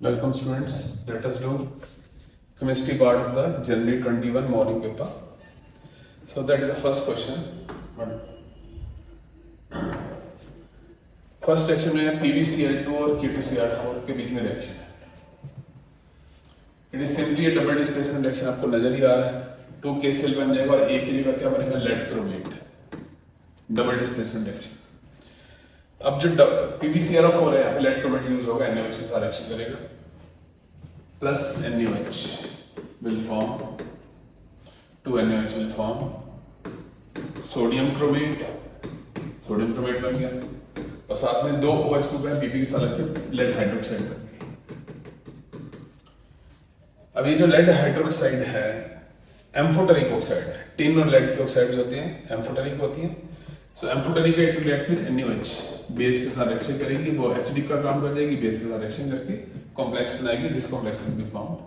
Welcome students, let us do chemistry part of the January 21 morning paper. So that is the first question. First reaction में PbCl2 और K2Cr4 के बीच में reaction है. It is simply A double displacement reaction. आपको नजर ही आ रहा है 2KCl बन जाएगा और A की जगह क्या बनेगा lead chromate. Double displacement reaction. अब जो PbCl4 है यहाँ पे लेड क्रोमेट यूज होगा, NaOH के साथ रिएक्शन करेगा plus NaOH will form 2NaOH will form sodium chromate बन गया और साथ में 2 OH ग्रुप है Pp के साथ रख के लेड हाइड्रोक्साइड बन गया. अब ये जो लेड हाइड्रोक्साइड है एम्फोटेरिक ऑक्साइड है. टिन और लेड की ऑक्साइड्स होती हैं एम्फोटेरिक होती हैं. सो एम्फोटेरिक का रिएक्ट विद NaOH बेस के साथ रिएक्शन करेगी, वो एसिडिक का काम कर देगी, बेस के साथ रिएक्शन करके कॉम्प्लेक्स बनाएगी. This complex will be found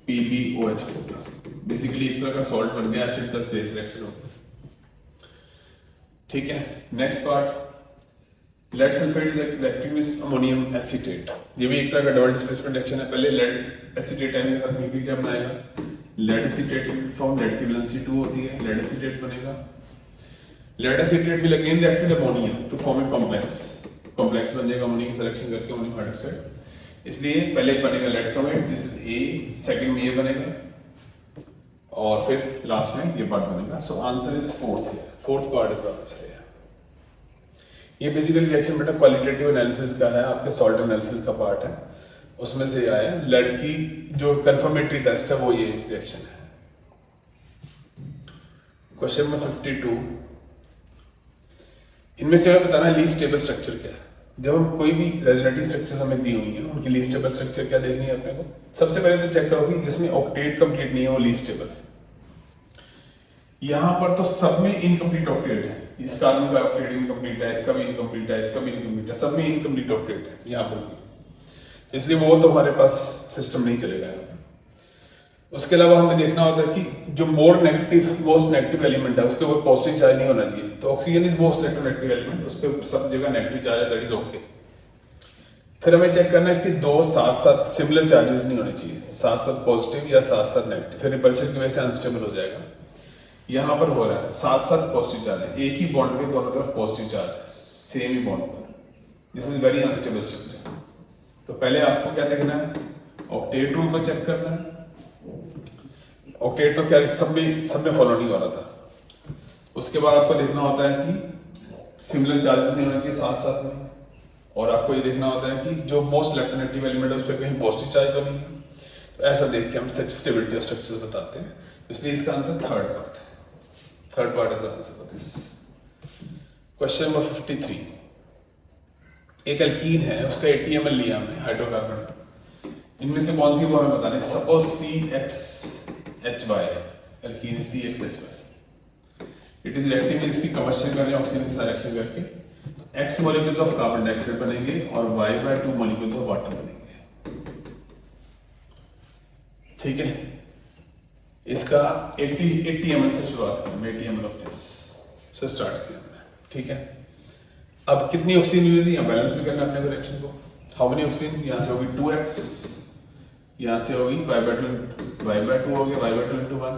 Na2PbOH4. Basically एक तरह का सॉल्ट बन गया, एसिड प्लस बेस रिएक्शन हो गया. ठीक है. Next part lead sulphate is reacting with ammonium acetate. ये भी एक तरह का डबल डिस्प्लेसमेंट रिएक्शन है. पहले लेड एसीटेट आयन के साथ मिलकर क्या बनाएगा लेड एसीटेट फॉर्म. लेड की वैलेंसी 2 होती है, लेड एसीटेट बनेगा. Lead acetate will again react with ammonia to form a complex बन जाएगा अमोनिया की सिलेक्शन करके अमोनियम हाइड्रोक्साइड. इसलिए पहले बनेगा lead chromate, this is a, second में ये बनेगा और फिर लास्ट में ये पार्ट बनेगा. So answer is fourth part is the answer. ये बेसिकली रिएक्शन बेटा क्वालिटेटिव एनालिसिस का है, आपके सॉल्ट एनालिसिस का पार्ट है, उसमें से आया. लेड की जो कंफर्मेटरी टेस्ट है वो ये रिएक्शन है. Question number 52. इनमें से हमें बताना है लीस्ट स्टेबल स्ट्रक्चर क्या है. जब हम कोई भी रेजोनेटिव स्ट्रक्चर्स हमें दी हुई है उनकी लीस्ट स्टेबल स्ट्रक्चर क्या देखनी है अपने को. सबसे पहले तो चेक करोगे जिसमें ऑक्टेट कंप्लीट नहीं है वो लीस्ट स्टेबल है. यहाँ पर तो सब में इनकम्प्लीट ऑक्टेट है. इस कार्बन का ऑक्टेट इनकम्प्लीट है, इसका भी इनकम्प्लीट है, इसका भी इनकम्प्लीट है, सब में इनकम्प्लीट ऑक्टेट है यहाँ पर भी. तो इसलिए वो तो हमारे पास सिस्टम नहीं चलेगा. उसके अलावा हमें देखना होता है कि जो मोस्ट नेगेटिव एलिमेंट है उसके ऊपर पॉजिटिव चार्ज नहीं होना चाहिए. तो oxygen is most negative element, उस पर सब जगह नेगेटिव चार्ज है, दैट इज ओके. फिर हमें चेक करना है कि दो साथ साथ सिमिलर चार्जेस नहीं होने चाहिए, साथ साथ पॉजिटिव या साथ साथ नेगेटिव. फिर रिपल्शन की वजह से अनस्टेबल हो जाएगा. यहाँ पर हो रहा है साथ साथ पॉजिटिव चार्ज है, एक ही बॉन्ड पे दोनों तरफ पॉजिटिव चार्ज है सेम ही बॉन्ड पर. This is very unstable structure. तो पहले आपको क्या देखना है ऑक्टेट रूल को चेक करना है. ऑक्टेट तो क्या सब में फॉलो नहीं हो रहा था. उसके बाद आपको देखना होता है कि सिमिलर चार्जेस नहीं होने चाहिए साथ साथ में, और आपको ये देखना होता है कि जो मोस्ट इलेक्ट्रोनेगेटिव एलिमेंट है उस पर कहीं पॉजिटिव चार्ज तो नहीं है. तो ऐसा देख के हम सच स्टेबिलिटी ऑफ स्ट्रक्चर्स बताते हैं. इसलिए इसका answer third part is the answer for this. Question number 53. एक एल्कीन है, उसका 80 ml लिया हमने हाइड्रोकार्बन. इनमें से कौन सी वो हमें बताना है. Suppose CXHY, alkene CXHY. It is reacting में इसकी कंबशन कर रहे हैं ऑक्सीजन के साथ रिएक्शन करके. X molecules of carbon dioxide बनेंगे और Y/2 मॉलिक्यूल्स ऑफ वाटर बनेंगे. ठीक है. इसका 80 ml से शुरुआत की, 80 ml ऑफ दिस से स्टार्ट किया हमने. ठीक है. अब कितनी ऑक्सीजन यूज है, बैलेंस भी करना अपने को रिएक्शन को. हाउ मेनी ऑक्सीजन, यहाँ से होगी 2x, यहाँ से होगी Y/2 हो गया, Y/2 into 1.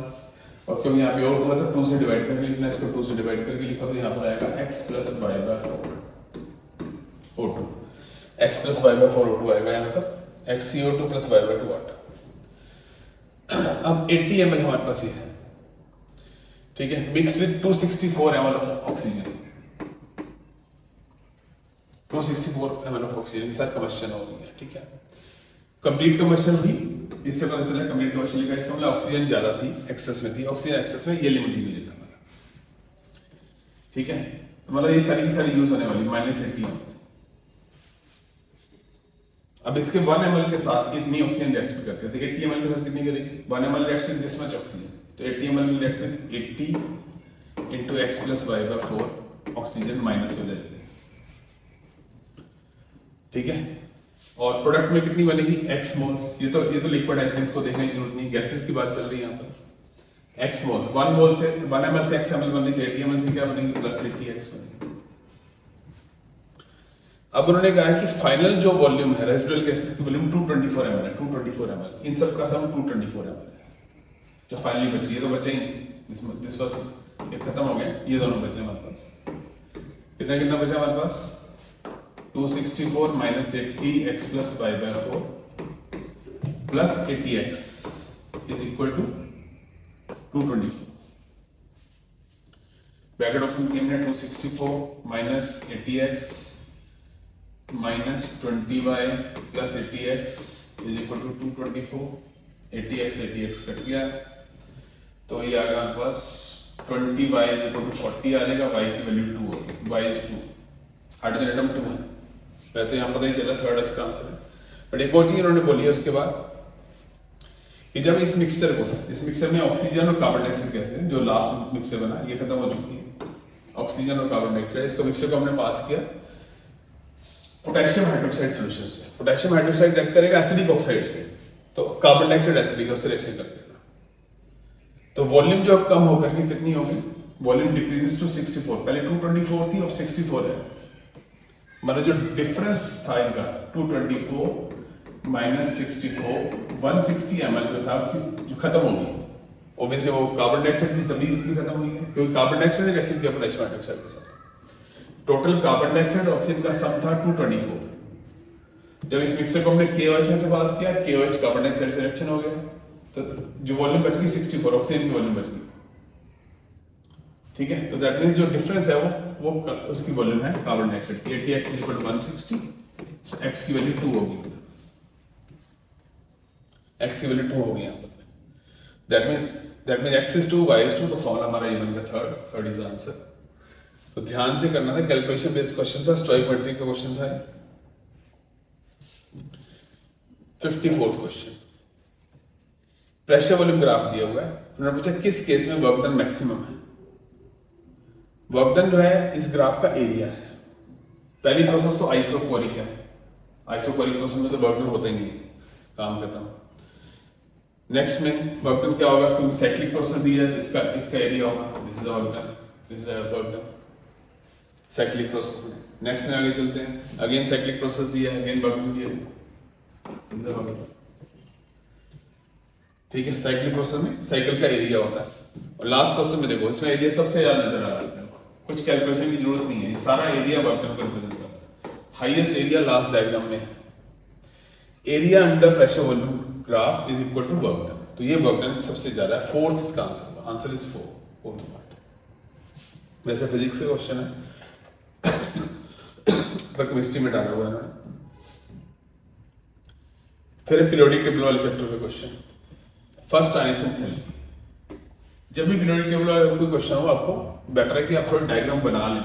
और क्योंकि यहाँ पे O2 है तो 2 से डिवाइड करके लिखना है, इसको 2 से डिवाइड करके लिखा तो यहाँ पर आएगा x plus Y/4 O2. x plus Y/4 O2 आएगा यहाँ पर, x CO2 plus Y/2 water. अब 80 ml हमारे पास ये है. ठीक है. Mix with 264 ml of oxygen. 264 ml of oxygen के साथ कंबशन हो रही है. ठीक है. कंप्लीट कंबशन हुई, इससे पता चला कंप्लीट कंबशन लिखा. इसका मतलब ऑक्सीजन ज्यादा थी, एक्सेस में थी. ऑक्सीजन एक्सेस में ये लिमिट यूज है हमारा. ठीक है. तो मतलब ये सारी की सारी यूज होने वाली -80 ml. अब इसके 1 ml के साथ इतनी ऑक्सीजन रिएक्ट करती है तो 80 ml के साथ कितनी करेगी. 1 ml react with this much oxygen, तो 80 ml will react with 80 into x plus Y/4 oxygen minus हो जाएगी. ठीक है. और प्रोडक्ट में कितनी बनेगी x मोल्स. ये तो लिक्विड है, इसको देखने की जरूरत नहीं, गैसेस की बात चल रही है यहाँ पर. x मोल 1 मोल से 1 ml से x ml बनेगी, 80 ml से क्या बनेगी +80x बनेगी. अब उन्होंने कहा है कि फाइनल जो वॉल्यूम है रेजिडुअल गैसेस की वॉल्यूम 224 ml है, 224 ml, इन सब का सम 224 ml है जो फाइनली बच रही है। तो बचे ही नहीं, दिस वाज ये खत्म हो गया, ये दोनों बचे हमारे पास। कितना कितना बचा हमारे पास? 264 minus 80x plus y by 4 plus 80x is equal to 224। Bracket open किए हमने, 264 minus 80x minus 20y plus 80x is equal to 224। 80x कट गया तो ये आ गया हमारे पास 20y इज इक्वल टू 40 आ जाएगा, y की वैल्यू 2 होगी, y इज 2, हाइड्रोजन एटम 2 है। वैसे तो यहाँ पता ही चला थर्ड इसका आंसर है। बट एक और चीज इन्होंने बोली है उसके बाद कि जब इस मिक्सचर में ऑक्सीजन और कार्बन डाइऑक्साइड गैस है, जो लास्ट मिक्सचर बना ये खत्म हो चुकी है, ऑक्सीजन और कार्बन डाइऑक्साइड, इसका मिक्सचर को हमने पास किया पोटेशियम हाइड्रोक्साइड सॉल्यूशन से। पोटेशियम हाइड्रोक्साइड रिएक्ट करेगा एसिडिक ऑक्साइड से, तो कार्बन डाइऑक्साइड एसिडिक उससे रिएक्शन कर देगा। तो वॉल्यूम जो अब कम होकर के कितनी होगी? Volume decreases to 64। पहले 224 थी, अब 64 है। मतलब जो डिफरेंस था इनका 224 माइनस 64, 160 ml जो था जो खत्म हो गई। ऑब्वियसली वो कार्बन डाइऑक्साइड थी तभी उतनी खत्म हुई है, क्योंकि कार्बन डाइऑक्साइड ने रिएक्शन किया पोटेशियम हाइड्रोक्साइड के साथ। टोटल कार्बन डाइऑक्साइड ऑक्सीजन का सम था 224। जब इस मिक्सर को हमने KOH में से पास किया, KOH कार्बन डाइऑक्साइड से रिएक्शन हो गया, तो जो वॉल्यूम बच गई 64, ऑक्सीजन की वॉल्यूम बच गई। ठीक है, तो दैट मींस जो डिफरेंस है वो उसकी वॉल्यूम है कार्बन डाइऑक्साइड की। 80x equal to 160, so x की वैल्यू 2 होगी, x की वैल्यू 2 होगी यहाँ पर। That means x is 2, y is 2, तो फॉर्मूला हमारा ये बन गया थर्ड इज द आंसर। तो ध्यान से करना था, कैलकुलेशन बेस्ड क्वेश्चन था, स्टोइकोमेट्री का क्वेश्चन था। 54th question, pressure volume graph दिया हुआ है। उन्होंने पूछा किस केस में वर्क डन मैक्सिमम है। वर्क डन जो है इस ग्राफ का एरिया है। पहली प्रोसेस तो आइसोकोरिक है, आइसोकोरिक प्रोसेस में तो वर्क डन होता ही नहीं, काम खत्म। नेक्स्ट में वर्क डन क्या होगा, क्योंकि साइक्लिक प्रोसेस दी है, इसका एरिया होगा, this is work done, this is work done cyclic process में। नेक्स्ट में आगे चलते हैं, अगेन साइक्लिक प्रोसेस दिया है, अगेन वर्क डन दिया है, दिस इज वर्क डन। ठीक है, साइक्लिक प्रोसेस में साइकिल का एरिया होता है। और लास्ट प्रोसेस में देखो, इसमें एरिया सबसे ज्यादा नजर आ रहा है, कुछ कैलकुलेशन की जरूरत नहीं है, ये सारा एरिया वर्क डन को रिप्रेजेंट करता है। हाईएस्ट एरिया लास्ट डायग्राम में है। Area under pressure volume graph is equal to work done, तो ये वर्क डन सबसे ज्यादा है। फोर्थ इसका आंसर इज 4, फोर्थ पार्ट। वैसे फिजिक्स का क्वेश्चन है पर केमिस्ट्री में डाला हुआ है इन्होंने। फिर पीरियोडिक टेबल वाले चैप्टर में क्वेश्चन, फर्स्ट आयनिशन थेरेपी। जब भी पीरियोडिक टेबल वाला कोई क्वेश्चन हो, आपको बेटर है कि आप थोड़ा डायग्राम बना लें।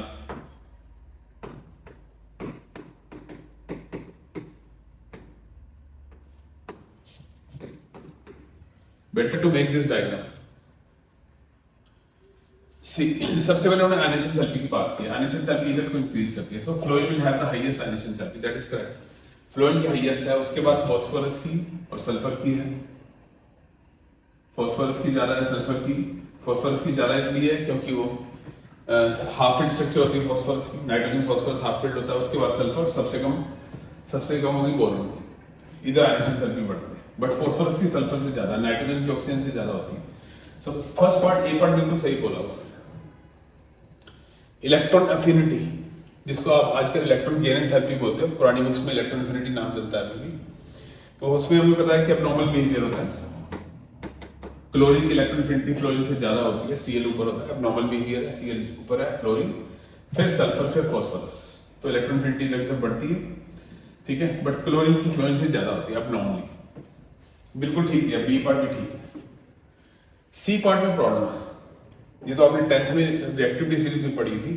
Better to make this diagram. सबसे पहले उन्होंने आयनेशन थेरेपी की बात की। आयनेशन थेरेपी इधर को इंक्रीज करती है, so fluorine will have the highest ionisation therapy, that is correct. Fluorine की हाईएस्ट है, उसके बाद फास्फोरस की और सल्फर की है। फास्फोरस की ज्यादा है, सल्फर की। फास्फोरस की ज्यादा इसलिए है क्योंकि वो हाफ फील्ड स्ट्रक्चर होती है फास्फोरस की, नाइट्रोजन फास्फोरस हाफ फील्ड होता है, उसके बाद सल्फर, सबसे कम होगी बोरोन की। इधर आयनेशन थेरेपी बढ़ती है, बट फास्फोरस की सल्फर से ज्यादा, नाइट्रोजन की ऑक्सीजन से ज्यादा होती है। सो फर्स्ट पार्ट, ए पार्ट बिल्कुल सही बोला हुआ। इलेक्ट्रॉन एफिनिटी, जिसको आप आजकल इलेक्ट्रॉन गेन थेरेपी बोलते हैं, पुरानी बुक्स में इलेक्ट्रॉन एफिनिटी नाम चलता है अभी भी। तो उसमें हमें पता है कि एब्नॉर्मल बिहेवियर होता है। क्लोरीन की इलेक्ट्रॉन एफिनिटी फ्लोरीन से ज्यादा होती है, Cl ऊपर होता है, एब्नॉर्मल बिहेवियर है, Cl ऊपर है, फ्लोरीन, फिर सल्फर, फिर फास्फोरस। तो इलेक्ट्रॉन एफिनिटी इधर उधर बढ़ती है, ठीक है, बट क्लोरीन की फ्लोरीन से ज्यादा होती है एब्नॉर्मली। बिल्कुल ठीक है, बी पार्ट भी ठीक है। सी पार्ट में प्रॉब्लम है, ये तो आपने 10th में रिएक्टिविटी सीरीज में पढ़ी थी।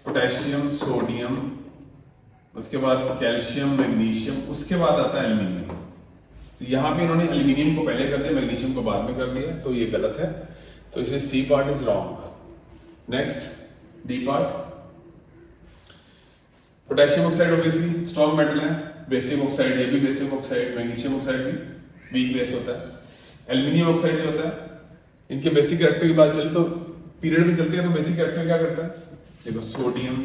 पोटेशियम, सोडियम, उसके बाद कैल्शियम, मैग्नीशियम, उसके बाद आता है एल्यूमिनियम। तो यहाँ पे इन्होंने एल्यूमिनियम को पहले कर दिया, मैग्नीशियम को बाद में कर दिया, तो ये गलत है। तो इसे C part is wrong. Next D part, potassium oxide obviously strong metal है, बेसिक ऑक्साइड, ये भी बेसिक ऑक्साइड, मैग्नीशियम ऑक्साइड भी वीक बेस होता है। एल्यूमिनियम ऑक्साइड जो होता है, इनके बेसिक कैरेक्टर की बात चले तो पीरियड में चलते हैं, तो बेसिक कैरेक्टर क्या करता है, देखो सोडियम,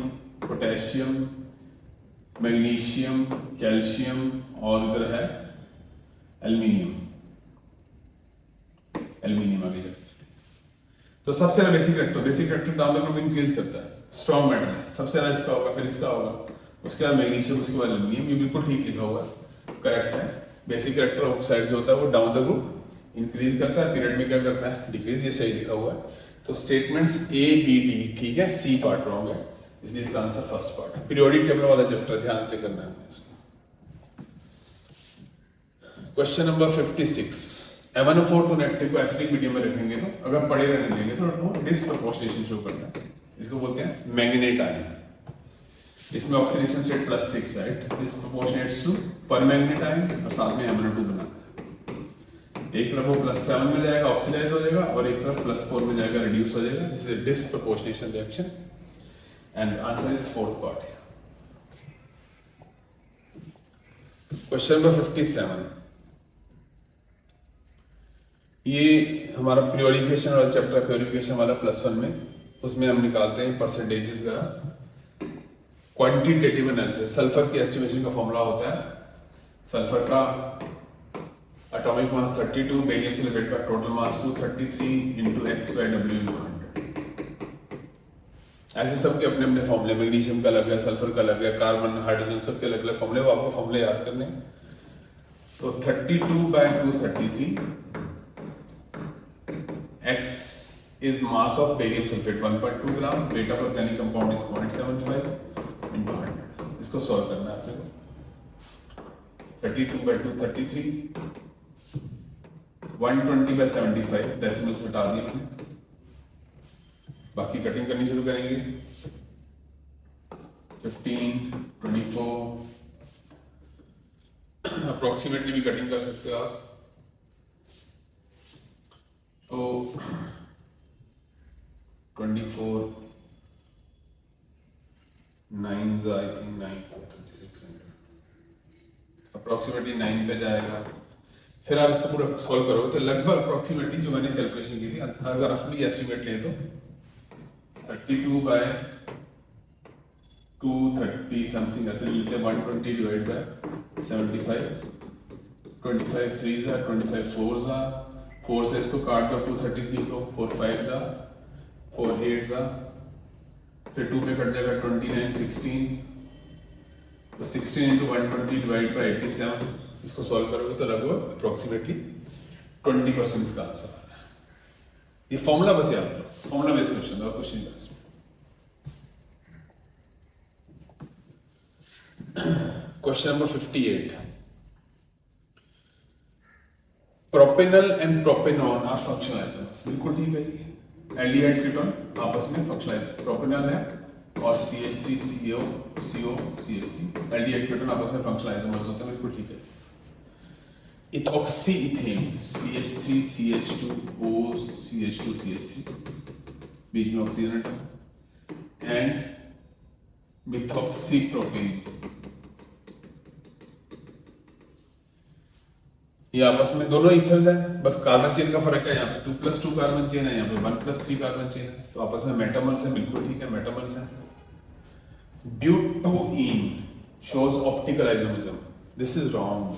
पोटेशियम, मैग्नीशियम, कैल्शियम और इधर है एल्यूमिनियम। एल्यूमिनियम आगे जाए तो सबसे ज्यादा basic electron down the group increase करता है, स्ट्रॉन्ग मेटल है, सबसे ज्यादा इसका होगा, फिर इसका होगा, उसके बाद मैग्नीशियम, उसके बाद एल्यूमिनियम। ये बिल्कुल ठीक लिखा हुआ है, करेक्ट है। बेसिक इलेक्ट्रॉन ऑक्साइड जो होता है वो डाउन द ग्रुप इंक्रीज करता है, पीरियड में क्या करता है, डिक्रीज। ये सही लिखा हुआ है। तो स्टेटमेंट्स ए बी डी ठीक है, सी पार्ट रॉन्ग है, इसलिए इसका आंसर फर्स्ट पार्ट है। पीरियोडिक टेबल वाला चैप्टर ध्यान से करना है इसका। Question number 56, MnO4 two negative को एसिडिक मीडियम में रखेंगे तो अगर पड़े रहने देंगे तो वो डिसप्रोपोर्शनेशन शो करता है। इसको बोलते हैं मैग्नेट आयन। इसमें ऑक्सीडेशन स्टेट +6 है, डिसप्रोपोर्शनेट्स टू परमैंगनेट आयन, और साथ में MnO2 बनाता है। एक तरफ वो +7 में जाएगा, ऑक्सीडाइज हो जाएगा, और एक तरफ +4 में जाएगा, रिड्यूस हो जाएगा। This is disproportionation reaction and answer is fourth part है। क्वेश्चन नंबर 57, ये हमारा प्योरिफिकेशन वाला चैप्टर, प्योरिफिकेशन वाला +1 में, उसमें हम निकालते हैं परसेंटेजेस वगैरह। क्वांटिटेटिव एनालिसिस, सल्फर की एस्टिमेशन का फॉर्मूला होता है, सल्फर का एटॉमिक मास 32, बेरियम सल्फेट का टोटल मास 233 into x/W/100। ऐसे सबके अपने अपने फॉर्मूले, मैग्नीशियम का अलग है, सल्फर का अलग है, कार्बन, हाइड्रोजन, सबके अलग अलग फॉर्मूले, वो आपको फॉर्मूले याद करने। तो 32/233 x is mass of barium sulfate 1.2 gram, weight of organic compound is 0.75 into 100। इसको सॉल्व करना है आपने को। 32/233 120/75 डेसिमल से हटा दिया हमने, बाकी कटिंग करनी शुरू करेंगे। 15, 24, अप्रोक्सीमेटली भी कटिंग कर सकते हो आप। तो 24 9s आई थिंक 9 36 अप्रोक्सीमेटली 9 पे जाएगा। फिर आप इसको पूरा सॉल्व करोगे तो लगभग अप्रोक्सीमेटली जो मैंने कैलकुलेशन की थी, अगर रफली एस्टिमेट लें तो 32/230 समथिंग ऐसे मिलते हैं। 120 divide by 75, 25 3s are 25 4s are 4 से इसको काट दो, 233 को 4 5s are 4 8s are, फिर 2 पे कट जाएगा 29 16, तो 16 into 120 डिवाइड बाय 87, इसको सॉल्व करोगे तो लगभग अप्रोक्सीमेटली 20% इसका आंसर आ रहा है। ये फॉर्मूला बस याद रखो, फॉर्मूला बेस्ड क्वेश्चन है और कुछ नहीं। Question number 58, propanal and propanone are functional isomers. बिल्कुल ठीक है, ये एल्डिहाइड कीटोन आपस में फंक्शनल आइसोमर्स, प्रोपेनल है और CH3CO CO CH3 aldehyde ketone आपस में फंक्शनल आइसोमर्स होते हैं, बिल्कुल ठीक है। Ethoxy ethane CH3 CH2O CH2 CH3, बीच में oxygen atom, and methoxy propane, ये आपस में दोनों ईथर्स हैं, बस कार्बन चेन का फर्क है। यहाँ पे 2+2 कार्बन चेन है, यहाँ पे 1+3 कार्बन चेन है, तो आपस में मेटामर्स है, बिल्कुल ठीक है, मेटामर्स है। Butene shows optical isomerism, this is wrong.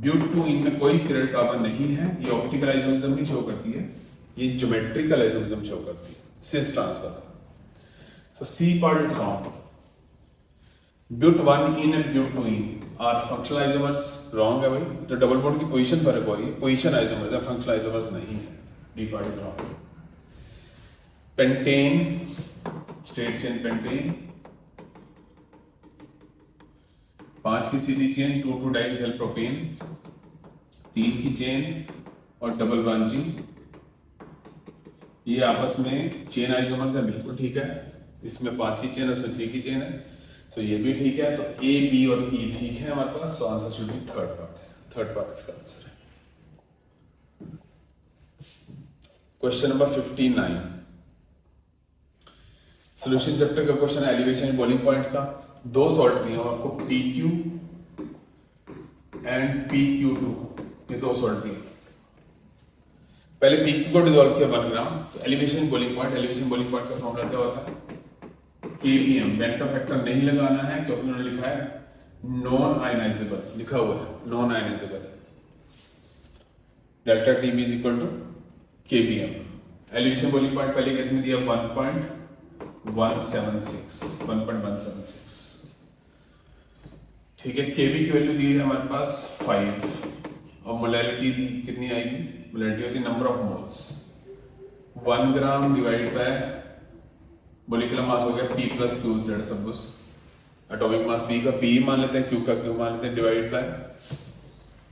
Butene में कोई पिरियड कार्बन नहीं है, ये ऑप्टिकल आइसोमरिज्म नहीं शो करती है, ये ज्योमेट्रिकल आइसोमरिज्म शो करती है, cis transfer. So C part is wrong. ब्यूट1इन and butene are functional isomers, wrong है भाई, तो डबल बॉन्ड की पोजीशन फर्क होगी, पोजीशन आइसोमर्स है, फंक्शनल आइसोमर्स नहीं है, D part is wrong. Pentane straight chain pentane, 5 की सीधी चेन, 2 डाइमिथाइल प्रोपेन, 3 की चेन और डबल ब्रांचिंग, ये आपस में चेन आइसोमर्स है, बिल्कुल ठीक है। इसमें 5 की चेन, उसमें 3 की चेन है, तो ये भी ठीक है। तो ए बी और ई ठीक है हमारे पास, so answer should be third part है, थर्ड पार्ट इसका आंसर है। क्वेश्चन नंबर 59, सॉल्यूशन चैप्टर का क्वेश्चन है, एलिवेशन बॉइलिंग पॉइंट का। 2 सॉल्ट दिए हैं आपको, PQ एंड PQ2, ये 2 सॉल्ट दिए। पहले PQ को डिसॉल्व किया 1 ग्राम, तो elevation boiling point, elevation boiling point का फॉर्मूला क्या होता है, KBM बेंटो फैक्टर नहीं लगाना है क्योंकि उन्होंने लिखा है नॉन आयनाइजेबल, लिखा हुआ है non ionisable. Delta T B is equal to KBM। Elevation boiling point पहले केस में दिया 1.176, ठीक है। केबी की वैल्यू दी है हमारे पास 5 और मोलैलिटी दी कितनी आएगी, मोलैलिटी होती है number of moles, 1 gram divide by molecular mass हो गया P plus Q, let us suppose atomic mass P का P मान लेते हैं, Q का Q मान लेते हैं, divide by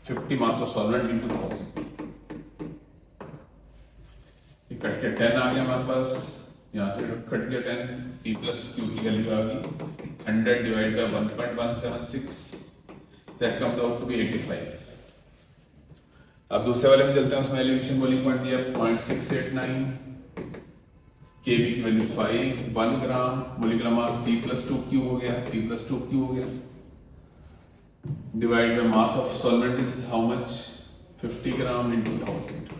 50 mass of solvent into 1000। ये कट के 10 आ गया हमारे पास, यहाँ से कट गया 10, P प्लस Q की वैल्यू आ गई 100 divide by 1.176, that comes out to be 85। अब दूसरे वाले में चलते हैं, उसमें एलिवेशन बॉइलिंग पॉइंट दिया 0.689, केबी की value 5, 1 gram, molecular mass P plus 2Q हो गया, P प्लस 2Q हो गया, divide by mass of solvent is how much, 50 gram into 1000।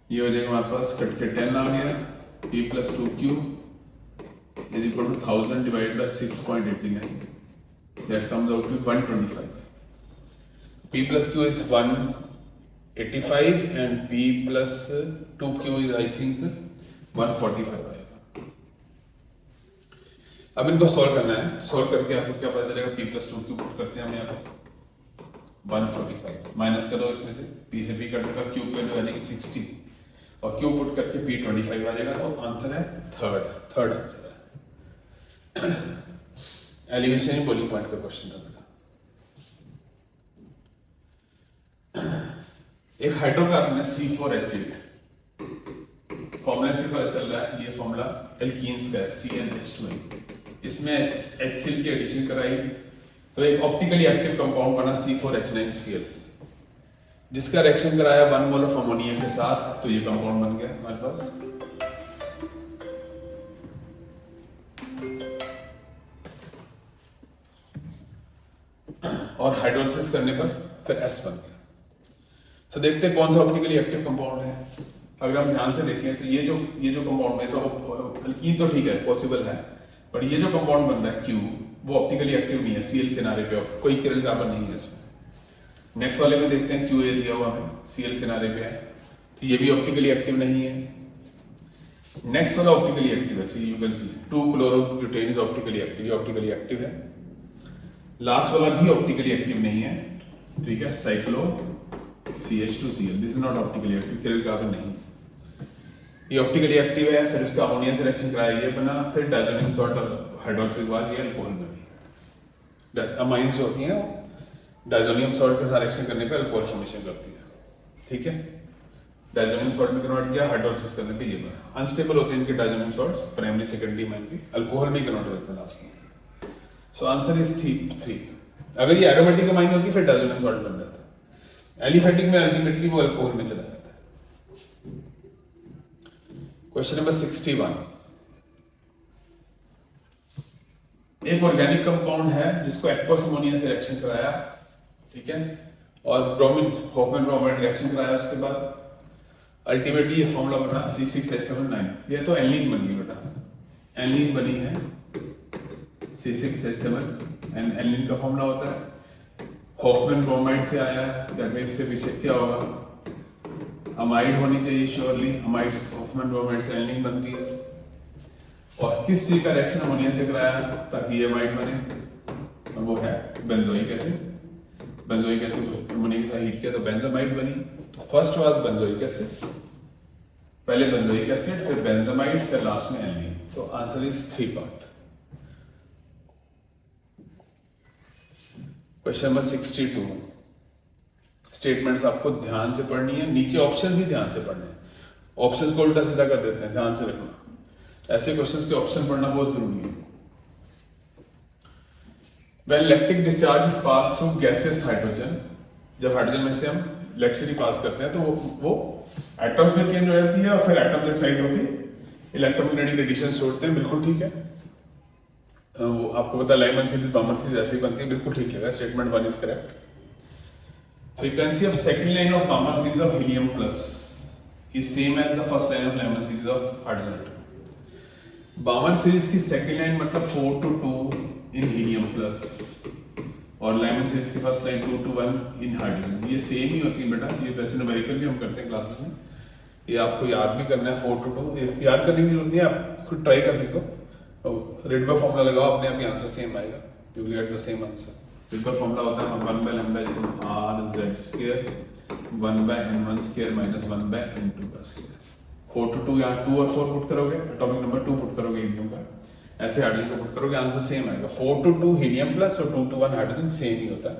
ये हो जाएगा हमारे पास, कट के 10 आ गया, P plus 2Q is equal to 1000 divide by 6.89, that comes out to 125। P plus Q is 185 and P plus 2Q is I think 145 आएगा। अब इनको सॉल्व करना है, सॉल्व करके आपको क्या पता चलेगा, P plus 2Q पुट करते हैं हम यहाँ पे 145, माइनस करो इसमें से, P से P कट देगा, Q की वैल्यू आ जाएगी 60 और Q पुट करके P 25 आ जाएगा, तो आंसर है थर्ड आंसर है। एलिवेशन बॉइलिंग पॉइंट का क्वेश्चन था। एक हाइड्रोकार्बन है C4H8, फॉर्मूला से पता चल रहा है, ये फॉर्मूला एल्कीन्स का है CnH2n, इसमें HCl की एडिशन कराई तो एक ऑप्टिकली एक्टिव कंपाउंड बना C4H9Cl, जिसका रिएक्शन कराया 1 मोल ऑफ अमोनिया के साथ, तो ये कंपाउंड बन गया हमारे पास। और हाइड्रोलिसिस करने पर फिर S बन गया। तो देखते हैं कौन सा ऑप्टिकली एक्टिव कंपाउंड है। अगर हम ध्यान से देखें तो ये जो कंपाउंड है, तो अल्कीन तो ठीक है, पॉसिबल है, पर ये जो कंपाउंड बन रहा है Q, वो ऑप्टिकली एक्टिव नहीं है, Cl किनारे पे कोई किरण कार्बन नहीं है इसमें। नेक्स्ट वाले में देखते हैं QA दिया हुआ है, Cl किनारे पे है, तो ये भी ऑप्टिकली एक्टिव नहीं है। नेक्स्ट वाला ऑप्टिकली एक्टिव है, you can see 2-chlorobutyne is optically active, ये ऑप्टिकली एक्टिव है। लास्ट वाला भी ऑप्टिकली एक्टिव नहीं है, ठीक है, cyclo CH2Cl, this is not optically active, Kiran carbon नहीं, ये ऑप्टिकली एक्टिव है। फिर इसका अमोनिया से रिएक्शन कराया, ये बना, फिर डायजोनियम सॉल्ट और हाइड्रोलिसिस के बाद ये अल्कोहल बनी। अमाइंस जो होती हैं डायजोनियम सॉल्ट के साथ रिएक्शन करने पे अल्कोहल फॉर्मेशन करती है, ठीक है। डायजोनियम सॉल्ट में कन्वर्ट किया, हाइड्रोलिसिस करने पे ये बना। अनस्टेबल होते हैं इनके डायजोनियम सॉल्ट्स, प्राइमरी सेकेंडरी में भी अल्कोहल में कन्वर्ट होते हैं लास्ट में। So answer is 3। अगर ये एरोमेटिक अमाइन होती फिर डायजोनियम सॉल्ट बन जाता है, एलिफेटिक में अल्टीमेटली वो अल्कोहल में चला जाता है। क्वेश्चन नंबर 61, एक ऑर्गेनिक कंपाउंड है जिसको एक्वस अमोनिया से रिएक्शन कराया, ठीक है, और ब्रोमीन हॉफमैन ब्रोमाइड रिएक्शन कराया, उसके बाद अल्टीमेटली ये फॉर्मूला बना C6H7 ये तो एल्नीन बन गई बेटा, एल्नीन बनी है C6H7, एल्नीन का फॉर्मूला होता है हॉफमैन ब्रोमाइड से आया है, दैट मींस इससे पीछे क्या होगा, अमाइड होनी चाहिए श्योरली, अमाइड्स हॉफमैन ब्रोमाइड से एल्नीन बनती है। और किस चीज का रिएक्शन अमोनिया से कराया ताकि ये अमाइड बने, और वो है benzoic acid. Benzoic acid ammonia के साथ हीट किया तो बेंजामाइड बनी। तो फर्स्ट वाज बेंजोइक एसिड, पहले बेंजोइक एसिड, फिर बेंजामाइड, फिर लास्ट में एल्नीन। तो answer is 3 part. Question number 62, statements आपको ध्यान से पढ़नी है, नीचे ऑप्शन भी ध्यान से पढ़ने हैं, ऑप्शंस को उल्टा सीधा कर देते हैं, ध्यान से रखना, ऐसे क्वेश्चंस के ऑप्शन पढ़ना बहुत जरूरी है। When lactic discharge is passed through gaseous hydrogen, जब हाइड्रोजन में से हम इलेक्ट्रिसिटी पास करते हैं तो वो एटम्स में चेंज हो जाती है और फिर एटम्स एक्साइड होके इलेक्ट्रोमैग्नेटिक रेडिएशन छोड़ते हैं, बिल्कुल ठीक है। वो आपको पता है लाइमन सीरीज बामर सीरीज ऐसे ही बनती है, बिल्कुल ठीक लगा, statement 1 is correct. Frequency of second line of Balmer series of helium plus is same as the first line of Lyman series of hydrogen atom. Balmer series की सेकेंड लाइन मतलब 4 to 2 in helium plus, और Lyman series की first line 2 to 1 in hydrogen. ये same ही होती है बेटा, ये वैसे न्यूमेरिकल भी हम करते हैं क्लासेस में, ये आपको याद भी करना है। 4 to 2 ये याद करने की जरूरत नहीं है, आप खुद ट्राई कर सकते हो। रिडबर्ग फॉर्मूला लगाओ, अपने आप ही आंसर सेम आएगा, you will get the same answer. Rydberg formula होता है 1 by lambda equal to r z square 1 by n1 square minus 1 by n2 का स्क्वायर। 4 to 2 यहाँ 2 और 4 पुट करोगे, एटॉमिक नंबर 2 पुट करोगे हीलियम का, ऐसे हाइड्रोजन को पुट करोगे, आंसर सेम आएगा। 4 to 2 हीलियम प्लस और 2 to 1 हाइड्रोजन सेम ही होता है।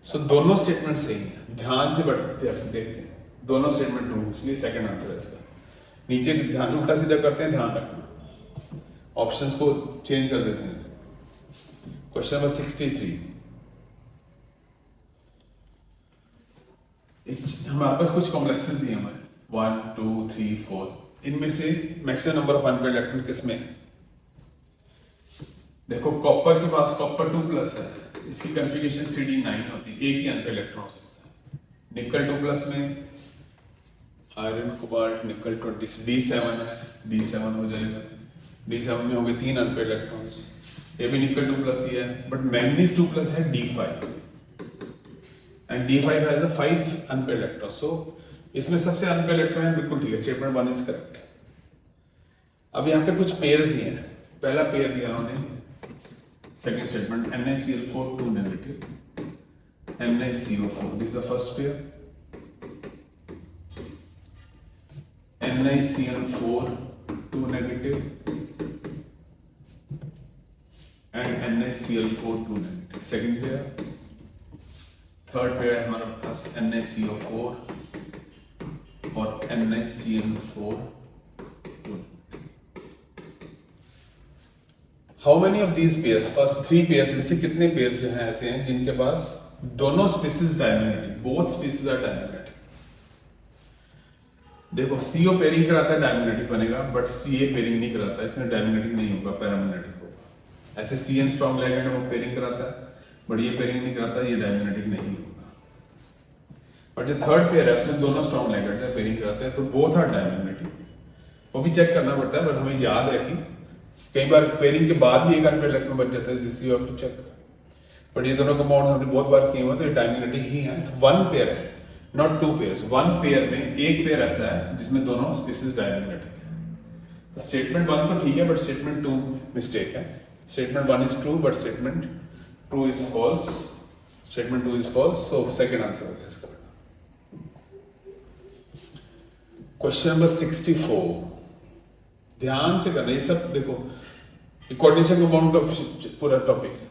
सो दोनों स्टेटमेंट सही है, ध्यान से बढ़ते हैं देख के, दोनों स्टेटमेंट ट्रू, इसलिए सेकंड आंसर है इसका। नीचे ध्यान उल्टा सीधा करते हैं, ध्यान रखना, ऑप्शंस को चेंज कर देते हैं। क्वेश्चन नंबर 63, हमारे पास कुछ कॉम्प्लेक्सेस दिए हुए हैं 1 2 3 4, इनमें से maximum number of unpaired electron किसमें है? देखो कॉपर के पास कॉपर 2 प्लस है, इसकी कॉन्फ़िगरेशन 3d9 होती है, एक ही अनपेयर्ड इलेक्ट्रॉन हो सकता है। निकल 2 प्लस में आयरन कोबाल्ट निकल 20 d7 है, d7 हो जाएगा, d7 में होंगे 3 अनपेयर्ड इलेक्ट्रॉन्स, ये भी निकल 2 प्लस ही है, बट मैंगनीज 2 प्लस है d5 and d5 has a 5 unpaired electron, so इसमें सबसे अनपेयर्ड इलेक्ट्रॉन है, बिल्कुल ठीक है, स्टेटमेंट 1 इज करेक्ट। अब यहाँ पे कुछ पेयर्स दिए हैं, पहला पेयर दिया उन्होंने, second statement NaCl4 2 negative, NaCO4, this is the first pair, NaCl4 2 negative and NaCl4 2 negative, second pair. Third pair है हमारे पास NaCO4 और NaCl4 2। How many of these pairs, first 3 pairs में से कितने पेयर्स जो हैं ऐसे हैं जिनके पास दोनों species diamagnetic, both species are diamagnetic. देखो CO पेयरिंग कराता है डायमैग्नेटिक बनेगा, बट CA पेयरिंग नहीं कराता, इसमें डायमैग्नेटिक नहीं होगा, पैरामैग्नेटिक होगा। ऐसे CN स्ट्रॉन्ग लिगेंड है वो पेयरिंग कराता है, बट ये पेयरिंग नहीं कराता, ये डायमैग्नेटिक नहीं होगा। बट जो थर्ड पेयर है उसमें दोनों स्ट्रॉन्ग लिगेंड्स है, पेयरिंग कराते हैं, तो बोथ आर डायमैग्नेटिक। वो भी चेक करना पड़ता है, बट हमें याद है कि कई बार पेयरिंग के बाद भी एक अनपेयर्ड इलेक्ट्रॉन बच जाता है, this you have to check. But ये दोनों कंपाउंड्स हमने बहुत बार किए हुए, तो ये डायमैग्नेटिक ही है। तो 1 पेयर है, नॉट 2 पेयर्स, 1 पेयर में एक पेयर ऐसा है जिसमें दोनों स्पीसीज डायमैग्नेटिक है। तो स्टेटमेंट 1 तो ठीक है, बट स्टेटमेंट 2 मिस्टेक है। Statement 1 is true, but statement 2 is false, statement 2 is false, so second answer होगा इसका। क्वेश्चन नंबर 64, ध्यान से करना, ये सब देखो कोऑर्डिनेशन कंपाउंड का पूरा टॉपिक है,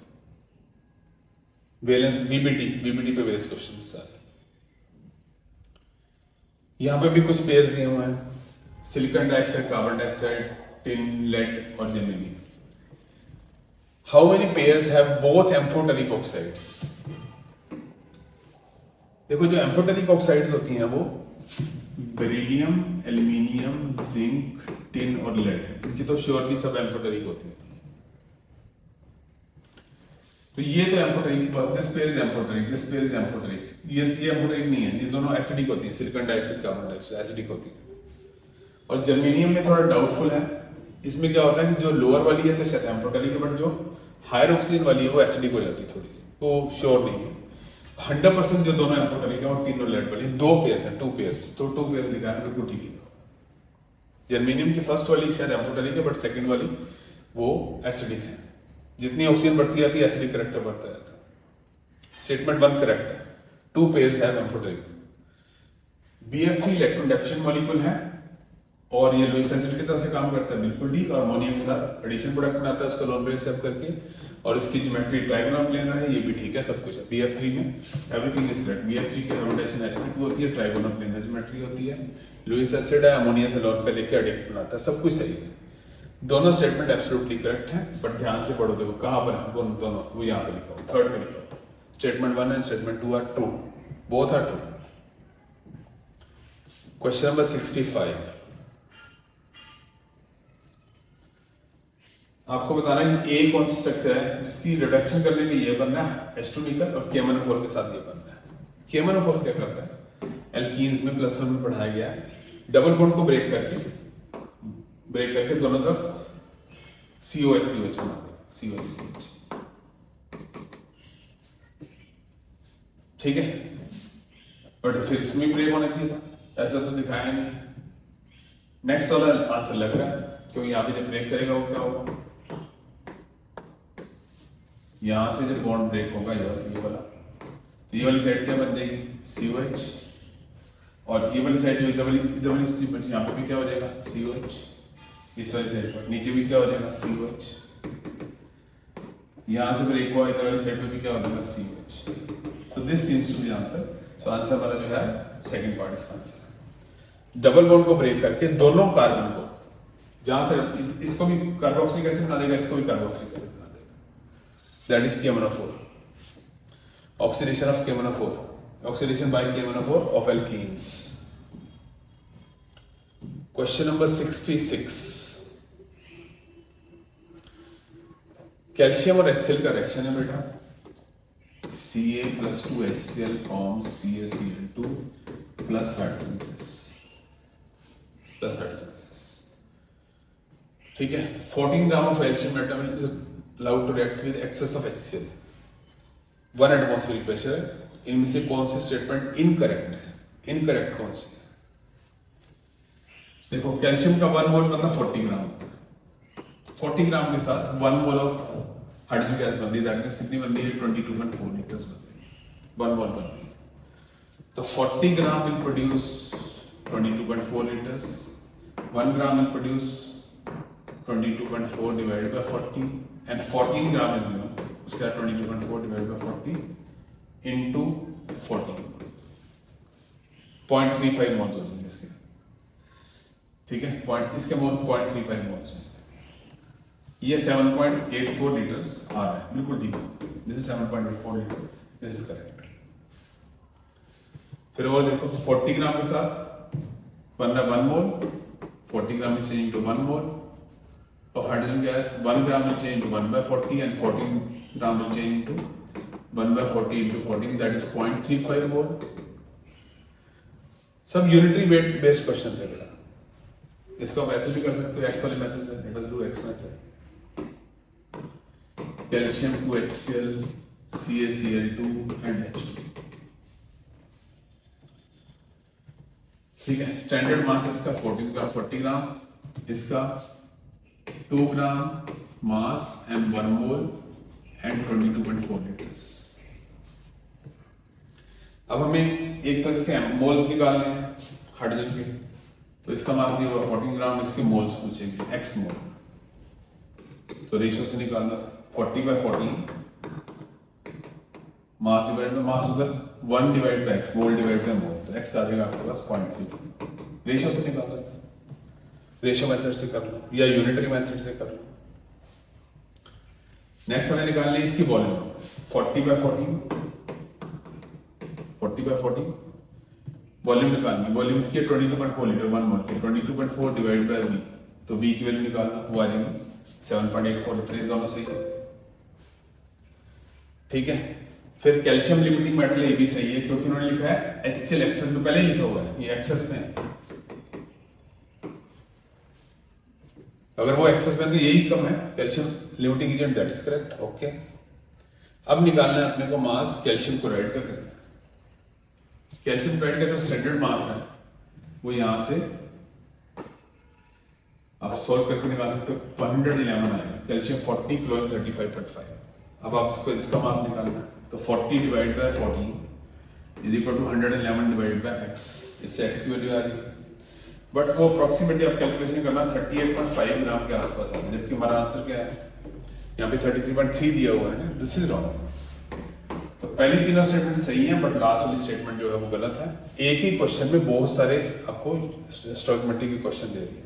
वैलेंस बीबीटी पे बेस्ड क्वेश्चन सारे। यहां पे भी कुछ पेयर्स दिए हुए हैं, silicon dioxide, carbon dioxide, tin, lead और जेमिनी। How many pairs have both amphoteric oxides? देखो जो एम्फोटेरिक ऑक्साइड्स होती हैं वो बेरिलियम, एल्यूमिनियम, जिंक, टिन और लेड, इनकी तो श्योरली सब एम्फोटेरिक होती है। तो ये तो amphoteric, this pair is amphoteric, this pair is amphoteric, ये एम्फोटेरिक नहीं है, ये दोनों एसिडिक होती है, silicon dioxide, carbon dioxide acidic होती है। और जर्मेनियम में थोड़ा डाउटफुल है, इसमें क्या होता है कि जो लोअर वाली है तो शायद एम्फोटेरिक है, बट जो हायर ऑक्सीजन वाली है वो एसिडिक हो जाती है थोड़ी सी, वो श्योर नहीं है। 100% जो दोनों एम्फोटेरिक है और टिन और लेड वाली 2 पेयर्स हैं, 2 पेयर्स, तो 2 पेयर्स लिखा है, बिल्कुल ठीक है। जर्मेनियम की फर्स्ट वाली शायद एम्फोटेरिक है, बट सेकंड वाली वो एसिडिक है, जितनी ऑक्सीजन बढ़ती जाती है एसिडिक करेक्टर बढ़ता जाता है। स्टेटमेंट 1 करेक्ट है, 2 pairs have amphoteric. BF3 electron deficient molecule है और ये लुईस एसिड की तरह से काम करता है, बिल्कुल ठीक, और अमोनिया के साथ एडिशन प्रोडक्ट बनाता है उसको लोन ब्रेक सब करके, और इसकी ज्योमेट्री ट्राइगोनल प्लेनर है, ये भी ठीक है, सब कुछ है। BF3 में एवरीथिंग इज करेक्ट। BF3 की रोटेशन sp2 होती है, ट्राइगोनल प्लेनर ज्योमेट्री होती है, लुईस एसिड है, अमोनिया से लोन पे लेके एडिक्ट बनाता है, सब कुछ सही है। दोनों स्टेटमेंट एब्सोल्युटली करेक्ट है, बट ध्यान से पढ़ो, देखो कहां पर है दोनों, वो यहाँ पे लिखा हुआ, थर्ड पे लिखा हुआ। Statement 1 and statement 2 are true, both are true. Question number 65, आपको बताना है कि A कौन सा स्ट्रक्चर है जिसकी रिडक्शन करने पे ये बनना है H2 निकल, और KMnO4 के साथ ये बनना है। KMnO4 क्या करता है, एल्कीन्स में +1 में पढ़ाया गया है, डबल बॉन्ड को ब्रेक करके दोनों तरफ COH COH बना देगा, COH COH, ठीक है। बट फिर इसमें ब्रेक होना चाहिए था, ऐसा तो दिखाया नहीं। नेक्स्ट वाला आंसर लग रहा है, क्योंकि यहाँ पे जब ब्रेक करेगा वो क्या होगा, यहां से जब बॉन्ड ब्रेक होगा ये वाला, तो ये वाली साइड क्या बन जाएगी, COH, और ये वाली साइड जो इधर वाली स्ट्रिप यहाँ पे भी क्या हो जाएगा, COH, इस वाली साइड पर नीचे भी क्या हो जाएगा, COH, यहां से ब्रेक हुआ इधर वाली साइड पे भी क्या हो जाएगा, COH। So this seems to be answer. So answer वाला जो है सेकंड पार्ट इसका आंसर है। डबल बॉन्ड को ब्रेक करके दोनों कार्बन को, जहां से इसको भी कार्बोक्सिलिक एसिड बना देगा, इसको भी कार्बोक्सिलिक एसिड बना देगा, that is KMnO4, oxidation of KMnO4, oxidation by KMnO4 of alkenes. Question number 66, calcium और HCl का रिएक्शन है बेटा, Ca+2HCl forms CaCl2 plus hydrogen gas, ठीक है। 14 ग्राम ऑफ एल्शियम metal is allowed to react with excess of HCl, 1 atmospheric pressure है। इनमें से कौन सी स्टेटमेंट इनकरेक्ट है, इनकरेक्ट कौन सी है? देखो कैल्शियम का 1 मोल मतलब 40 ग्राम, 40 ग्राम के साथ 1 मोल ऑफ हाइड्रोजन गैस बन रही है, दैट मींस कितनी बन रही है, 22.4 लीटर्स बन रही है, 1 मोल बन रही है। तो 40 ग्राम will produce 22.4 liters, 1 gram will produce 22.4 divided by 40, and 14 gram is given, उसका 22.4 divided by 40 into 40, 0.35 मोल्स हो जाएंगे इसके, ठीक है, इसके मोल्स 0.35 मोल्स हैं। ये 7.84 लीटर्स आ रहा है, बिल्कुल ठीक है, this is 7.84 litre, this is correct. फिर और देखो 40 ग्राम के साथ बन रहा 1 मोल, 40 ग्राम is changed to 1 mole of hydrogen gas, 1 gram will change to 1/40 and 14 gram will change to 1/40 into 14, that is 0.35 mole। सब यूनिटरी वेट बेस्ड क्वेश्चन थे बेटा, इसको आप ऐसे भी कर सकते हो, एक्स वाले मेथड से, let us do x method. Calcium 2HCl, CaCl2 and H2, ठीक है। स्टैंडर्ड मास इसका 40 ग्राम, इसका 2 gram mass and 1 mole and 22.4 litres. अब हमें एक तो इसके मोल्स निकालने हैं हाइड्रोजन के, तो इसका मास दिया हुआ 14 ग्राम, इसके मोल्स पूछेंगे x मोल, तो रेशियो से निकालना 40/14 मास डिवाइड बाय मास, उधर 1 divide by x, mole divide by mole, तो x आ जाएगा आपके पास 0.3। रेशियो से निकाल सकते हैं, रेशियो मेथड से कर लो या यूनिटरी मेथड से कर लो। नेक्स्ट हमें निकालनी है इसकी वॉल्यूम, 40/14 वॉल्यूम निकालनी है। वॉल्यूम इसकी 22.4 लीटर, 1 मोल की, 22.4 डिवाइड बाय v, तो v की वैल्यू निकालना, वो आ जाएगी 7.84 लीटर, ये दोनों सही है, ठीक है। फिर कैल्शियम लिमिटिंग मेटल ये भी सही है, क्योंकि उन्होंने लिखा है HCl एक्सेस में, पहले ही लिखा हुआ है, ये एक्सेस में है, अगर वो एक्सेस में तो यही कम है, calcium limiting agent, that is correct, okay. अब निकालना है अपने को मास कैल्शियम क्लोराइड का करना है। कैल्शियम क्लोराइड का जो स्टैंडर्ड मास है वो यहां से आप सॉल्व करके निकाल सकते हो, 111 आएगा, कैल्शियम 40, क्लोरीन 35.5। अब आप इसका मास निकालना है, तो 40 divide by 40 is equal to 111 divide by x, इससे x की वैल्यू आ रही है, बट वो अप्रोक्सीमेटली आप कैलकुलेशन करना 38.5 ग्राम के आसपास आ रहा है, जबकि हमारा आंसर क्या है, यहाँ पे 33.3 दिया हुआ है ना, दिस इज रॉन्ग। तो पहली तीनों स्टेटमेंट सही है, बट लास्ट वाली स्टेटमेंट जो है वो गलत है। एक ही क्वेश्चन में बहुत सारे आपको स्टोइकोमेट्री के क्वेश्चन दे रही है,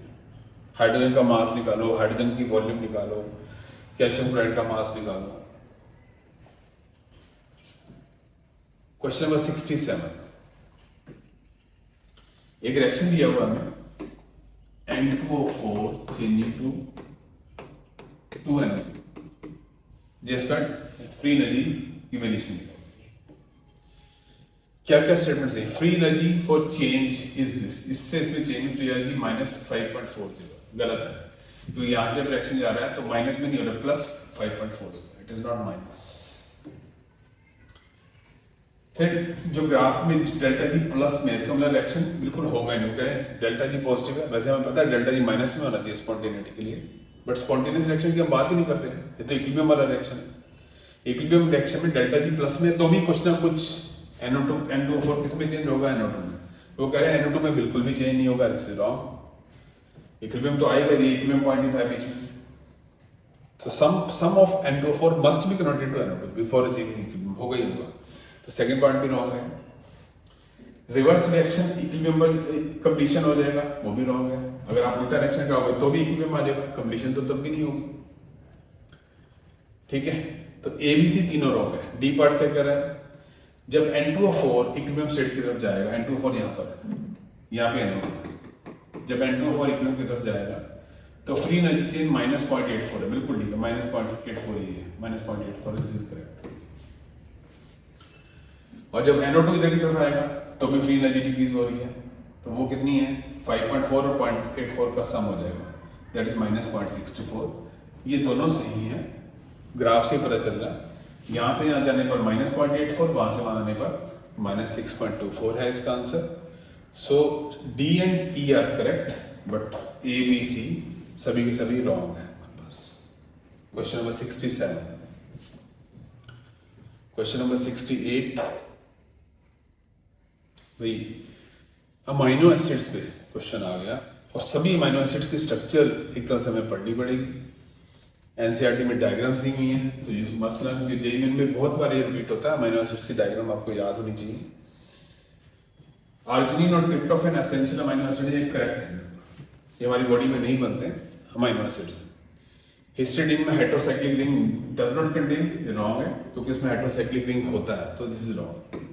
हाइड्रोजन का मास निकालो, हाइड्रोजन की वॉल्यूम निकालो, कैल्शियम क्लोराइड का मास निकालो। क्वेश्चन नंबर 67, एक रिएक्शन दिया हुआ है N2O4 चेंजिंग टू 2N, जिसका फ्री एनर्जी की वैल्यूशन, क्या क्या स्टेटमेंट है? Free energy for change is this, इससे इसमें चेंज फ्री एनर्जी -5.40, गलत है। क्योंकि यहाँ से रिएक्शन जा रहा है तो माइनस में नहीं हो रहा, plus 5.4, it is not minus. फिर जो ग्राफ में डेल्टा जी प्लस में, इसका मतलब रिएक्शन बिल्कुल होगा नहीं, करें डेल्टा जी पॉजिटिव है, वैसे हमें पता है डेल्टा जी माइनस में होना चाहिए स्पॉन्टेनिटी के लिए, बट स्पॉन्टेनियस रिएक्शन की हम बात ही नहीं कर रहे हैं, ये तो इक्विलिब्रियम वाला रिएक्शन है। इक्विलिब्रियम रिएक्शन में डेल्टा जी प्लस में तो भी कुछ ना कुछ NO2 N2O4 किस में चेंज होगा, NO2 में। वो कह रहे हैं NO2 में बिल्कुल भी चेंज नहीं होगा, दिस इज रॉन्ग। इक्विलिब्रियम तो आएगा, ये इक्विलिब्रियम पॉइंट ही था बीच में, तो sum of N2O4 must be converted to NO2 before achieving equilibrium, होगा ही होगा। तो सेकंड पॉइंट भी रॉन्ग है। रिवर्स रिएक्शन इक्विलिब्रियम पर कंप्लीशन हो जाएगा, वो भी रॉन्ग है। अगर आप उल्टा रिएक्शन कराओगे तो भी इक्विलिब्रियम आ जाएगा, कंप्लीशन तो तब भी नहीं होगी। ठीक है, तो A B C तीनों रॉन्ग है। डी पार्ट क्या कह रहा है, जब N2O4 इक्विलिब्रियम स्टेट की तरफ जाएगा, N2O4 यहाँ पर, यहाँ पे NO2, जब N2O4 इक्विलिब्रियम की तरफ जाएगा तो फ्री एनर्जी चेंज -0.84 है, बिल्कुल ठीक है, -0.84 ही है, -0.84 दिस इज करेक्ट। और जब NO2 इधर की तरफ आएगा तो भी फ्री एनर्जी डिक्रीज हो रही है, तो वो कितनी है, 5.4 और 0.84 का सम हो जाएगा, दैट इज -0.64। ये दोनों सही है, ग्राफ से पता चल रहा है। यहाँ से यहाँ जाने पर -0.84, वहां से वहां आने पर -6.24 है इसका आंसर। So D and E are correct, but A B C सभी के सभी रॉन्ग है। बस क्वेश्चन नंबर 67, क्वेश्चन नंबर 68 भाई अमाइनो एसिड्स पे क्वेश्चन आ गया, और सभी अमाइनो एसिड्स की स्ट्रक्चर एक तरह से हमें पढ़नी पड़ेगी। एनसीईआरटी में डायग्राम्स दी हुई हैं, तो ये मसला क्योंकि जेईई में बहुत बार ये रिपीट होता है, अमाइनो एसिड्स की डायग्राम आपको याद होनी चाहिए। आर्जिनिन और ट्रिप्टोफैन एसेंशियल अमाइनो एसिड है, करेक्ट है, ये हमारी बॉडी में नहीं बनते अमाइनो एसिड्स। हिस्टिडीन में heterocyclic ring does not contain, ये रॉन्ग है क्योंकि इसमें हेटेरोसाइक्लिक रिंग होता है, तो this is wrong.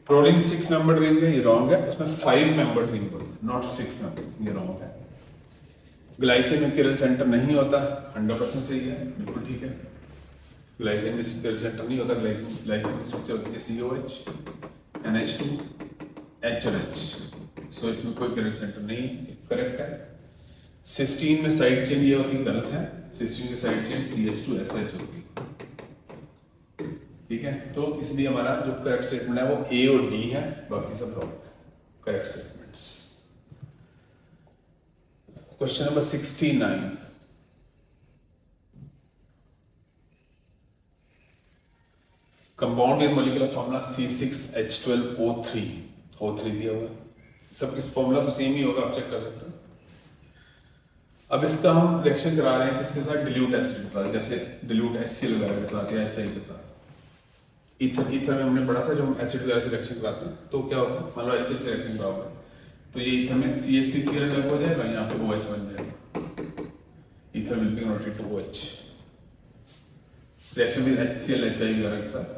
Proline 6 membered ring है, ये रॉन्ग है, उसमें 5 मेंबर्ड रिंग होता है, नॉट 6 मेंबर्ड, ये रॉन्ग है। ग्लाइसिन में किरल सेंटर नहीं होता, 100% सही है, बिल्कुल ठीक है। ग्लाइसिन में किरल सेंटर नहीं होता, ग्लाइसिन की स्ट्रक्चर होती है COH NH2 H और H, सो इसमें कोई किरल सेंटर नहीं, करेक्ट है। सिस्टीन में साइड चेन ये होती है, गलत है, सिस्टीन की साइड चेन CH2SH होती है, ठीक है। तो इसलिए हमारा जो करेक्ट स्टेटमेंट है वो A और D है, बाकी सब रॉन्ग है, correct statements. Question number 69, compound in molecular formula C6H12O3, O3 दिया हुआ है, सब किस फॉर्मूला तो सेम ही होगा, आप चेक कर सकते हैं। अब इसका हम रिएक्शन करा रहे हैं किसके साथ, डिल्यूट एसिड के साथ, जैसे डिल्यूट HCl वगैरह के साथ या HI के साथ। ईथर में हमने पढ़ा था, जब हम एसिड वगैरह से रिएक्शन कराते हैं तो क्या होता है, मान लो HCl से रिएक्शन कराओगे तो ये ईथर में CH3Cl अलग हो जाएगा, यहाँ पे OH बन जाएगा, ether will be converted to OH, reaction with HCl HI वगैरह के साथ।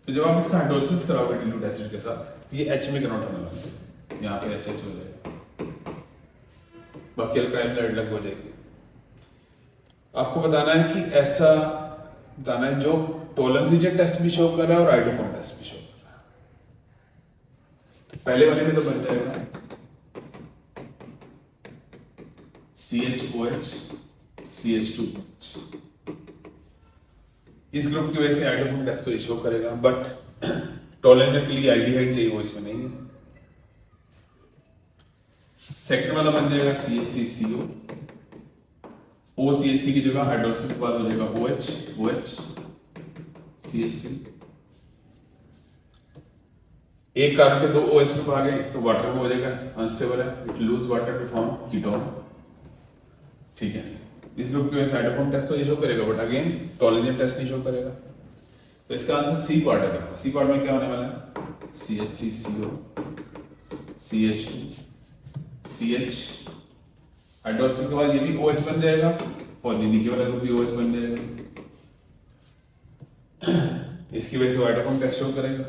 तो जब आप इसका हाइड्रोलिसिस कराओगे डिल्यूट एसिड के साथ, ये H में कन्वर्ट होने वाला है, यहाँ पे HH हो जाएगा, बाकी अल्काइल ब्लड अलग हो जाएगी। आपको बताना है कि ऐसा बताना है जो टोलेंसिजन टेस्ट भी शो कर रहा है और आइडोफॉर्म टेस्ट भी शो कर रहा है। तो पहले वाले में तो बन जाएगा CHOH CH2OH, इस ग्रुप की वजह से आइडोफॉर्म टेस्ट तो ये शो करेगा, बट टोलेंसिजन के लिए एल्डिहाइड चाहिए, वो इसमें नहीं है। सेकंड वाला बन जाएगा CH3CO, OCH3 की जगह हाइड्रोलिसिस के बाद हो जाएगा OH CH3। एक कार्बन पे 2 OH ग्रुप आ गए तो वाटर में हो जाएगा, अनस्टेबल है, it lose water to form ketone, ठीक है। इस ग्रुप की वजह से हाइड्रोफॉर्म टेस्ट तो ये शो करेगा, बट अगेन टोलेंसिजन टेस्ट नहीं शो करेगा, तो इसका आंसर सी पार्ट है। देखो सी पार्ट में क्या होने वाला है, CH3CO CH2 CH, हाइड्रोलिसिस के बाद ये भी OH बन जाएगा और ये नीचे वाला ग्रुप भी OH बन जाएगा, इसकी वजह से हाइड्रोफॉर्म टेस्ट शो करेगा,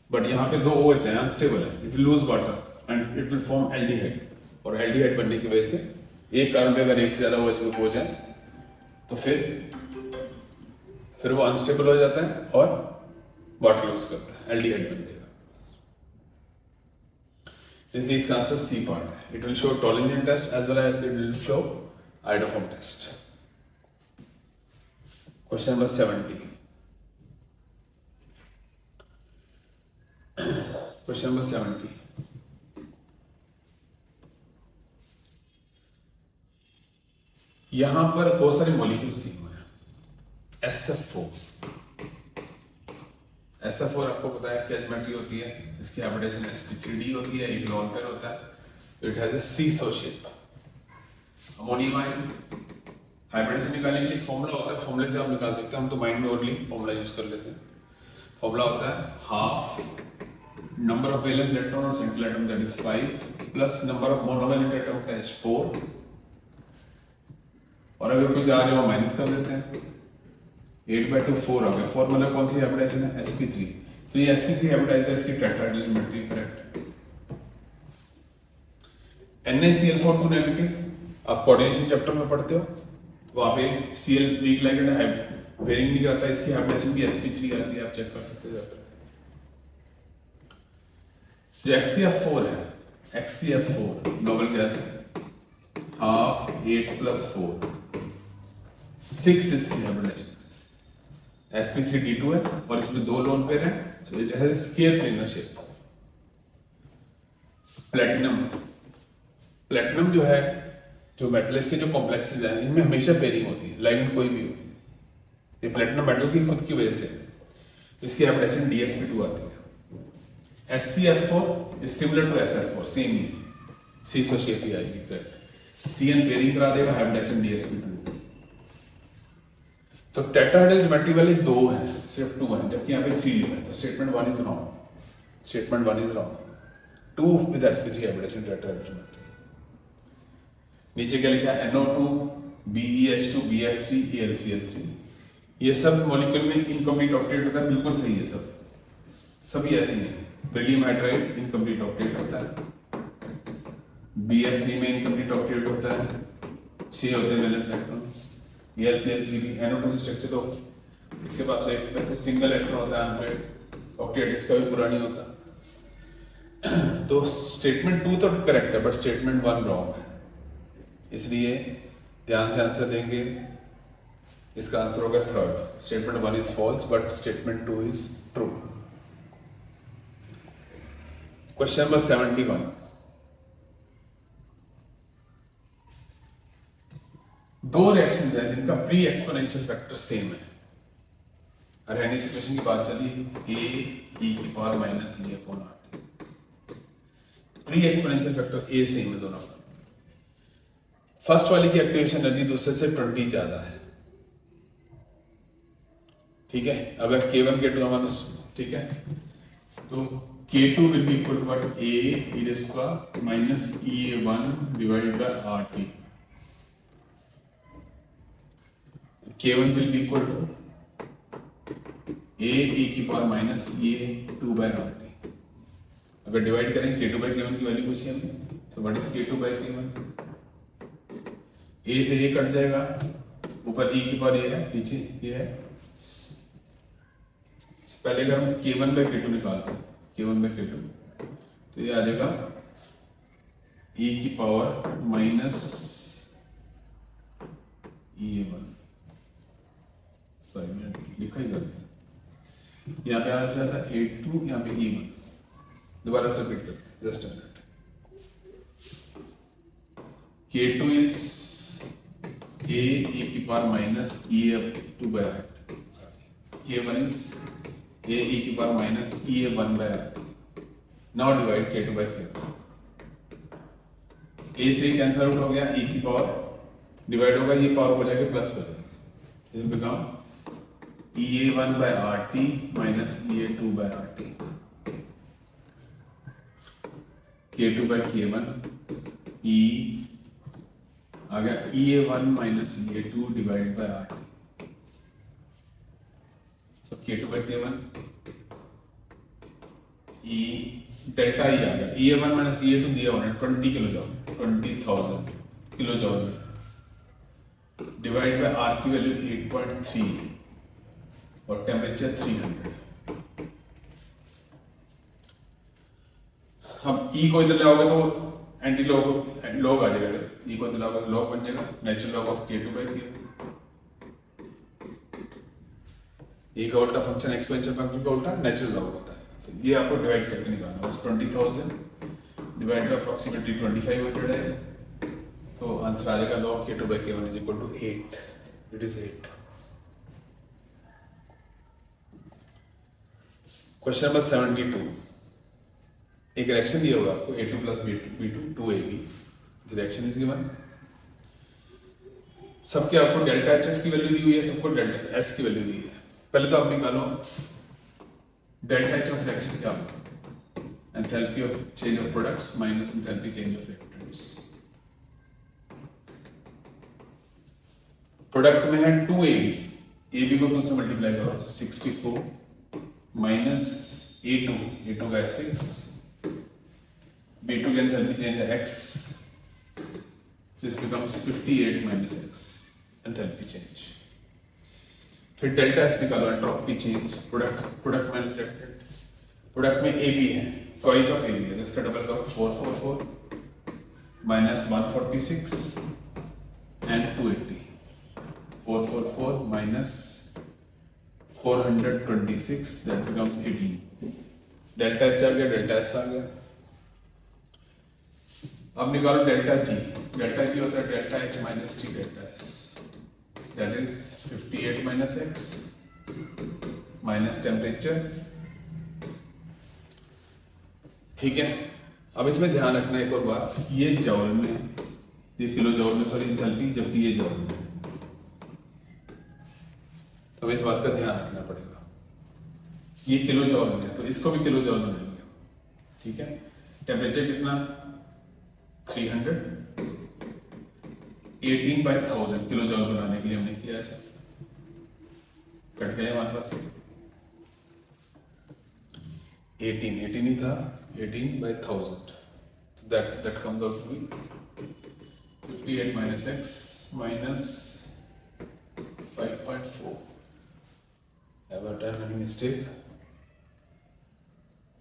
बट यहाँ पे 2 OH है, अनस्टेबल है, it will lose water and it will form aldehyde, और एल्डिहाइड बनने की वजह से एक कार्बन पे अगर एक से ज्यादा OH ग्रुप हो जाए तो फिर वो अनस्टेबल हो जाता है और वाटर लूज करता है, एल्डिहाइड बन जाएगा। इसलिए इसका आंसर सी पार्ट है. It will show Tollens test as well as it will show iodoform test. Question number 70. Question number 70. यहां पर बहुत सारे मॉलिक्यूल्स दिए हुए हैं. SF4. SF4 आपको पता है क्या ज्योमेट्री होती है. इसकी हाइब्रिडाइजेशन sp3d होती है. एक लोन पेयर होता है. It has a seesaw shape. Ammonium ion hybridisation निकालने के लिए फॉर्मूला होता है. फॉर्मूले से आप निकाल सकते हैं. हम तो माइंड में ओनली फॉर्मूला यूज कर लेते हैं. फॉर्मूला होता है half number of valence electron और central atom that is 5 plus number of monovalent atom that is 4. और अगर कुछ आ रहे हो माइनस कर देते हैं. 8/2 4 आ गया. 4 मतलब कौन सी हाइब्रिडाइजेशन है? sp3. तो ये sp3 हाइब्रिडाइजेशन इसकी tetrahedral geometry correct. NaCl4 2 negative आप कोऑर्डिनेशन चैप्टर में पढ़ते हो. वहां पे Cl वीक लिगेंड बेरिंग नहीं करता. इसकी हाइब्रिडाइजेशन भी sp3 आती है. आप चेक कर सकते हो. जो XCF4 है, XCF4 नोबल गैस है. हाफ 8 + 4 6 इसकी हाइब्रिडाइजेशन. sp3d2 है और इसमें दो लोन पेयर हैं. So it has square planar shape. Platinum जो है, जो मेटल्स के जो कॉम्प्लेक्सेस हैं, इनमें हमेशा पेयरिंग होती है. लाइगेंड कोई भी हो. ये प्लेटिनम मेटल की खुद की वजह से इसकी हाइब्रिडाइजेशन dsp2 आती है. SCF4 is similar to SF4, same ही सीसो शेप ही आएगी एग्जैक्ट. Cn पेयरिंग करा देगा, हाइब्रिडाइजेशन dsp2. तो टेट्राहेड्रल ज्योमेट्री वाले दो हैं, सिर्फ 2 हैं, जबकि यहाँ पे 3 लिखा है. तो statement 1 is wrong. Statement 1 is wrong. 2 with sp3 hybridisation tetrahedral geometry. नीचे क्या लिखा है? NO2 BeH2 BF3 AlCl3. ये सब मॉलिक्यूल में इनकम्प्लीट ऑक्टेट होता है. बिल्कुल सही है. सभी ऐसे ही है. बेरिलियम हाइड्राइड इनकम्प्लीट ऑक्टेट होता है. BF3 में इनकम्प्लीट ऑक्टेट होता है. 6 होते हैं वैलेंस इलेक्ट्रॉन्स. AlCl3 भी NO2 की स्ट्रक्चर तो इसके पास एक वैसे सिंगल इलेक्ट्रॉन होता है अनपेयर्ड. ऑक्टेट इसका भी पूरा नहीं होता. तो स्टेटमेंट 2 तो करेक्ट है, बट स्टेटमेंट 1 रॉन्ग है. इसलिए ध्यान से आंसर देंगे. इसका आंसर होगा third. Statement 1 is false but statement 2 is true. Question number 71. दो रिएक्शंस हैं जिनका प्री एक्सपोनेंशियल फैक्टर सेम है. अरेनिस इक्वेशन की बात चली. a e⁻⁻e/RT. Pre exponential factor a same है दोनों का. फर्स्ट वाली की एक्टिवेशन एनर्जी दूसरे से 20 ज्यादा है. ठीक है. अगर K1 K2 हमारा ठीक है, तो K2 will be equal to what? A e⁻⁻ divided by RT. K1 will be equal to A e⁻⁻A2 by RT. अगर डिवाइड करें K2 by K1 की वैल्यू पूछी हमने. So what is K2 by K1? A से A cut जाएगा. ऊपर e⁻A है, नीचे ये है. पहले अगर हम K1 by K2 निकालते हैं, K1 by K2, तो ये आ जाएगा e⁻⁻A1. सॉरी मैंने लिखा ही गलत. यहाँ पे आना चाहिए था A2, यहाँ पे E1. दोबारा से रिपीट करते, just a minute. K2 is A e⁻⁻A2 by RT. K1 is A e⁻⁻A1 by RT. Now divide K2 by K1. A से कैंसिल आउट हो गया. E की पावर डिवाइड होगा, ये पावर हो जाएगा प्लस कर. It will become E1 by RT minus E2 by RT. K2 by K1 E आ गया E1 minus E2 divided by RT. So K2 by K1 E delta E आ गया. E1 minus E2 दिया हुआ है 20 kilo जॉल, 20,000 kilo जॉल divide by R की value 8.3 और temperature 300. हम ई को इधर लाओगे तो एंटी लॉग आ जाएगा, ई को इधर लाओगे तो लॉग बन जाएगा, नेचुरल लॉग ऑफ k2/k। ई का उल्टा फंक्शन एक्सपोनेंशियल फंक्शन का उल्टा नेचुरल लॉग होता है। तो ये आपको डिवाइड करके निकालना है। 20,000 डिवाइड बाय अप्रोक्सीमेटली 2500 है, तो आंसर आ जाएगा log k2/k1 is equal to 8। It is 8। Question number 72, एक रिएक्शन दिया होगा आपको A2 plus B2 2AB, reaction is given. सबके आपको डेल्टा HF की वैल्यू दी हुई है, सबको डेल्टा S की वैल्यू दी है। पहले तो आप निकालो डेल्टा H ऑफ रिएक्शन क्या होगा, enthalpy of change of products minus enthalpy change of reactants. Product में है 2AB, AB को 2 से मल्टीप्लाई करो 64 माइनस A2 का 6, B2 के एंथैल्पी चेंज है X, this becomes 58 minus X enthalpy change. फिर डेल्टा S निकालो, entropy change, product minus reactant. Product में AB है, ट्वाइस ऑफ AB है, तो इसका डबल करो 444 minus 146 and 280, 444 minus 426, that becomes 18। Delta H आ गया, डेल्टा S आ गया। अब निकालो डेल्टा G। डेल्टा G होता है delta H minus T delta S, that is 58 minus X minus temperature. ठीक है, अब इसमें ध्यान रखना एक और बात, ये जॉल में, ये किलो जॉल में सॉरी एंथैल्पी, जबकि ये जॉल में, तो इस बात का ध्यान रखना पड़ेगा। ये किलो जॉल में है तो इसको भी किलो जॉल बनाएंगे, ठीक है। टेम्परेचर कितना 300, 18/1000 किलो जॉल बनाने के लिए हमने किया ऐसा, कट गया हमारे पास 18 ही था, 18/1000, that comes out to be 58 minus X minus 5.4। Have I done any mistake?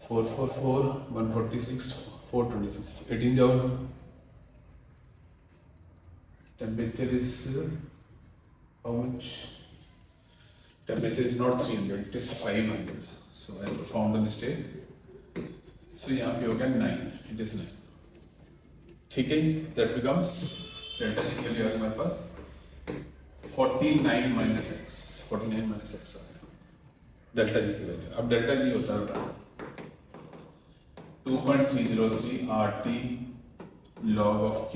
444 146 426 18 joule। Temperature is how much? Temperature is not 300, it is 500, so I found the mistake। so यहाँ पे हो गया 9, it is 9। ठीक है, that becomes delta G की value आ गई हमारे पास 49 minus X, 49 minus X आ गया डेल्टा जी की वैल्यू। अब डेल्टा जी होता है 2.303 RT log of K।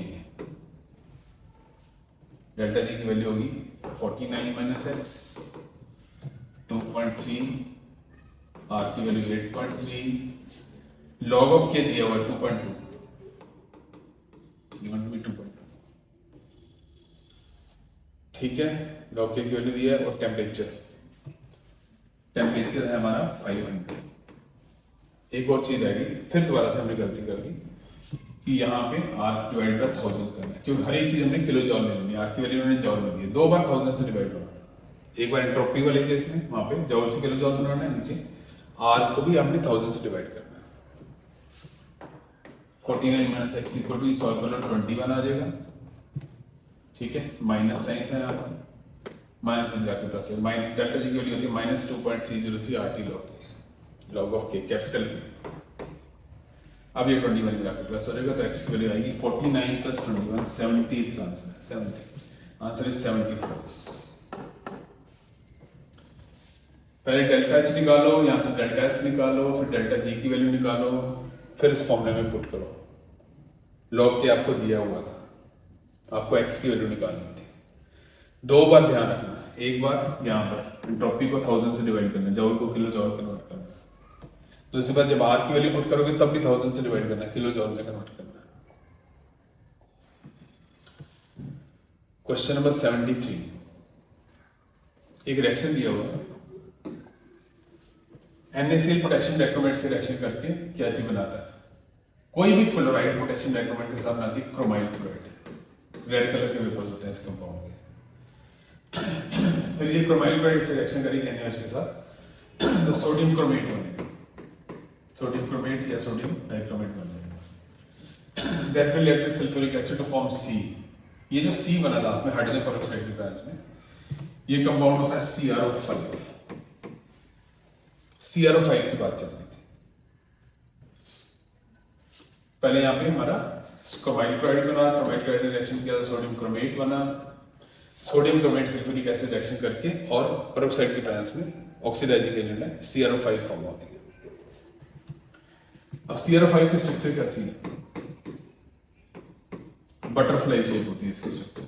Delta G की वैल्यू होगी 49 minus X, 2.3, R की वैल्यू 8.3, log of K दिया हुआ 2.2, given to be 2.2। ठीक है, log K की वैल्यू दिया है, और टेम्परेचर है हमारा 500। एक और चीज आएगी, फिर दोबारा से हमने गलती कर दी कि यहाँ पे R डिवाइड बाय 1000 करना है, क्योंकि हर एक चीज हमने किलो जॉल में लेनी है। R की वैल्यू उन्होंने जॉल में दी है, 2 बार 1000 से डिवाइड होना था। एक बार एंट्रोपी वाले केस में वहां पे जॉल से किलो जॉल बनाना है, नीचे R को भी हमने 1000 से डिवाइड करना है। 49 minus X equal to solve कर लो 21 आ जाएगा, ठीक है। माइनस साइन था यहाँ पर, माइनस जाके प्लस है, माइनस डेल्टा जी की वैल्यू होती है minus 2.303 RT log of K capital K। अब ये 21 मिला के प्लस हो जाएगा, तो X की वैल्यू आएगी 49 plus 21, 70 इसका आंसर है, 70। Answer is 70+। पहले डेल्टा H निकालो, यहाँ से डेल्टा S निकालो, फिर डेल्टा G की वैल्यू निकालो, फिर इस फॉर्मूले में पुट करो। log K आपको दिया हुआ था, आपको X की वैल्यू निकालनी थी। 2 बार ध्यान रखना, एक बार यहाँ पर एंट्रोपी को 1000 से डिवाइड करना, जॉल को किलो जॉल कन्वर्ट करना। दूसरी बार जब R की वैल्यू पुट करोगे तब भी 1000 से डिवाइड करना है, किलो जॉल में कन्वर्ट करना है। क्वेश्चन नंबर 73, एक रिएक्शन दिया हुआ है, NaCl पोटेशियम डाइक्रोमेट से रिएक्शन करके क्या चीज बनाता है। कोई भी क्लोराइड पोटेशियम डाइक्रोमेट के साथ बनाती है क्रोमाइल क्लोराइड, रेड कलर के वेपर्स होते हैं इस कंपाउंड के। फिर ये क्रोमाइल क्लोराइड से रिएक्शन करेगी NaOH के साथ, तो सोडियम क्रोमेट बनेगा, सोडियम क्रोमेट या सोडियम डाइक्रोमेट बनेगा। That will lead sulphuric acid to form C. ये जो सी बना लास्ट में हाइड्रोजन पेरोक्साइड की ब्रांच में, ये कंपाउंड होता है CrO5। CrO5 की बात चल रही थी पहले। यहाँ पे हमारा क्रोमाइल क्लोराइड बना, क्रोमाइल क्लोराइड ने रिएक्शन किया, सोडियम क्रोमेट बना, sodium chromate sulphuric acid reaction करके और पेरोक्साइड की ब्रांच में ऑक्सीडाइजिंग एजेंट है CrO5 फॉर्म होती है। अब CrO5 की स्ट्रक्चर कैसी है? बटरफ्लाई शेप होती है इसकी स्ट्रक्चर,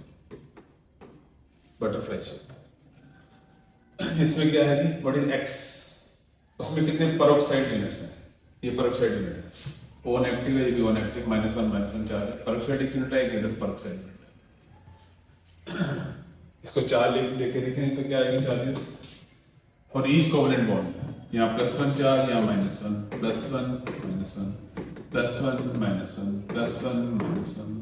बटरफ्लाई शेप। इसमें क्या है जी, व्हाट इज X? उसमें कितने पेरोक्साइड यूनिट्स हैं? ये पेरोक्साइड यूनिट है, O नेगेटिव है, ये भी O नेगेटिव, -1 चार्ज है। पेरोक्साइड एक यूनिट है, एक इधर पेरोक्साइड यूनिट है। इसको चार्ज देके देखें तो क्या आएगा charges for each covalent bond. यहाँ +1 चार्ज, यहाँ -1, +1 -1, +1 -1, +1 -1,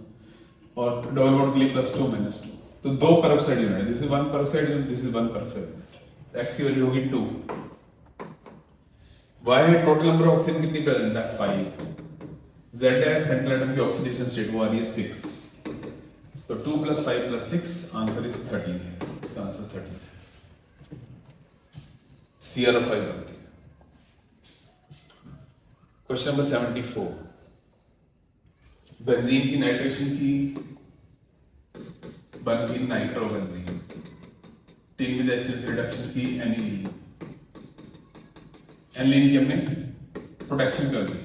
और डबल बॉन्ड के लिए +2 -2। तो दो पेरोक्साइड यूनिट है, this is 1 peroxide unit, this is 1 peroxide unit. X की वैल्यू होगी 2। Y है टोटल नंबर ऑफ ऑक्सीजन कितनी प्रेजेंट है? 5। Z है सेंट्रल एटम की ऑक्सीडेशन स्टेट, वो आ रही है 6। तो 2 + 5 + 6 आंसर इज 13 है। इसका आंसर 13 है, CrO5 बनती है। क्वेश्चन नंबर 74, बेंजीन की नाइट्रेशन की बन गई नाइट्रोबेंजीन, टिंगिड एसिड रिडक्शन की एनिलीन, एनिलीन की हमने प्रोटेक्शन कर दी,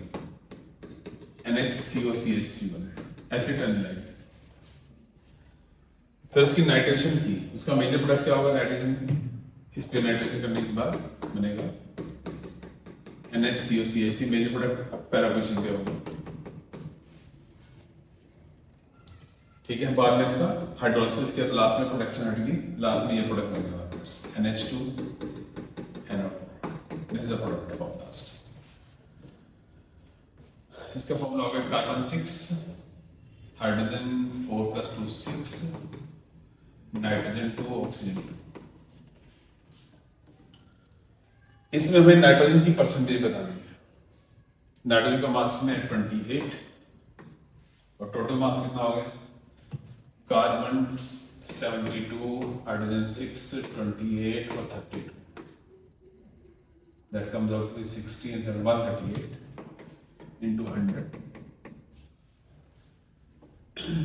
NHCOCH3 बने एसिड एनिलाइड। फिर उसकी नाइट्रेशन की, उसका मेजर प्रोडक्ट क्या होगा नाइट्रेशन की? इस पे नाइट्रेशन करने के बाद बनेगा NHCOCH3, major product para position पे होगा। ठीक है, बाद में इसका हाइड्रोलिसिस किया तो लास्ट में प्रोडक्शन हटेगी, लास्ट में ये प्रोडक्ट बनेगा वापस NH2NO2। This is the product form last. इसका फॉर्मूला होगा कार्बन 6, हाइड्रोजन 4 + 2 6, नाइट्रोजन 2, ऑक्सीजन 2। इसमें हमें नाइट्रोजन की परसेंटेज बतानी है। नाइट्रोजन का मास में 28 और टोटल मास कितना हो गया? कार्बन 72, हाइड्रोजन 6, 28 और 32। That comes out to 60 and 138 into 100,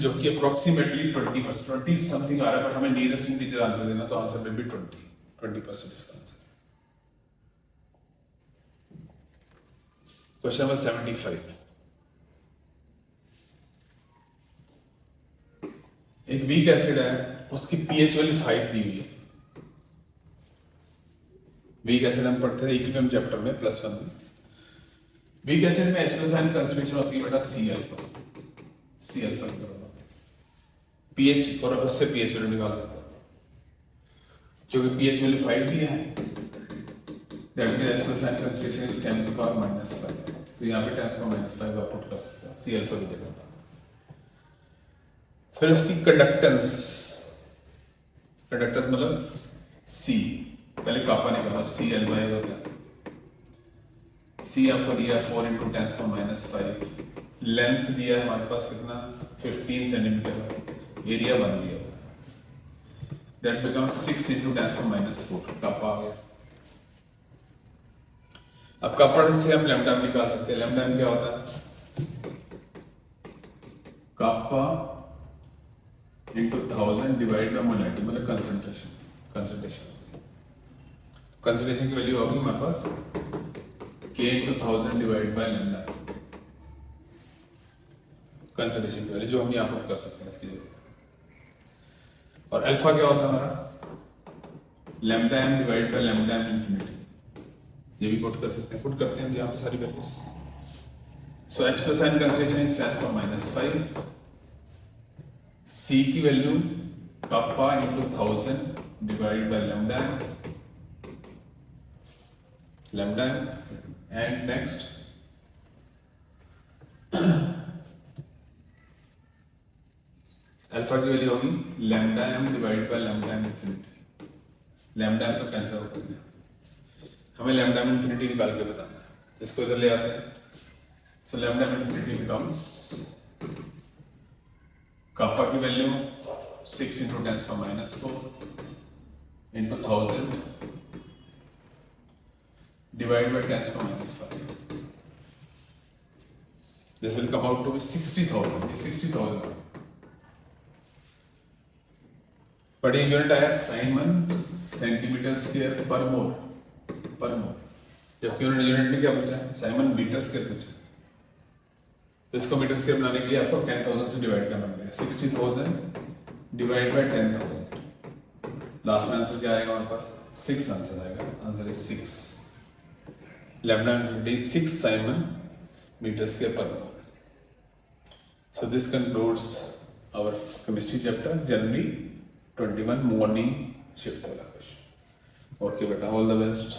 जो कि अप्रोक्सीमेटली 20% समथिंग आ रहा है, बट हमें नियरेस्ट इंटीजर आंसर देना, तो आंसर में भी 20% इसका आंसर। क्वेश्चन नंबर 75, एक वीक एसिड है, उसकी pH वैल्यू 5 दी हुई है। वीक एसिड हम पढ़ते थे इक्विलिब्रियम चैप्टर में +1 में। वीक एसिड में H+ आयन कंसंट्रेशन होती है बेटा C∝, C∝ pH, और उससे pH वैल्यू निकाल सकते हो, क्योंकि pH वैल्यू 5 दिया है, that means H+ ion concentration is 10⁻⁵ तो यहाँ पे 10⁻⁵ आप पुट कर सकते हो C∝ की जगह। फिर उसकी कंडक्टेंस मतलब C, पहले कापा निकालो, Cl/A होता है। C आपको दिया 4 × 10⁻⁵, लेंथ दिया है हमारे पास कितना 15 सेंटीमीटर, एरिया 1 दिया हुआ है, दैट बिकम्स 6 × 10⁻⁴, कापा आ गया। अब कापा से हम लैम्डा निकाल सकते हैं। लैम्डा क्या होता है? कापा × 1000 डिवाइड बाय मोलैरिटी, मतलब कंसंट्रेशन की वैल्यू होगी हमारे पास K × 1000 divide by lambda, concentration की वैल्यू जो हम यहाँ पुट कर सकते हैं इसकी जगह। और अल्फा क्या होता है हमारा? λm divide by λm infinity, ये भी पुट कर सकते हैं, पुट करते हैं यहाँ पे सारी values. So H+ ion concentration is 10⁻⁵, C की value kappa × 1000 divide by lambda and next alpha की वैल्यू होगी λm divide by λm infinity. λm तो कैंसिल हो गया, हमें λm इंफिनिटी निकाल के बताना है, इसको इधर ले आते हैं। सो λm इंफिनिटी बिकम्स कापा की value 6 into 10⁻⁴ into 1000 divided by 10⁻⁵. This will come out to be 60,000. ये 60,000. बट ये यूनिट आया साइमन सेंटीमीटर स्क्वायर पर मोल. जबकि यूनिट में क्या बचा है? साइमन मीटर स्क्वायर बचा. तो इसको मीटर स्क्वायर बनाने के लिए आपको 10,000 से डिवाइड करना पड़ेगा. 60,000 डिवाइड बाय 10,000. लास्ट में आंसर क्या आएगा हमारे पास? 6 आंसर आएगा. Answer is 6. Lambda is 6 siemens metre square per mole. So this concludes our chemistry chapter, January 21 morning shift वाला क्वेश्चन. Okay बेटा, all the best.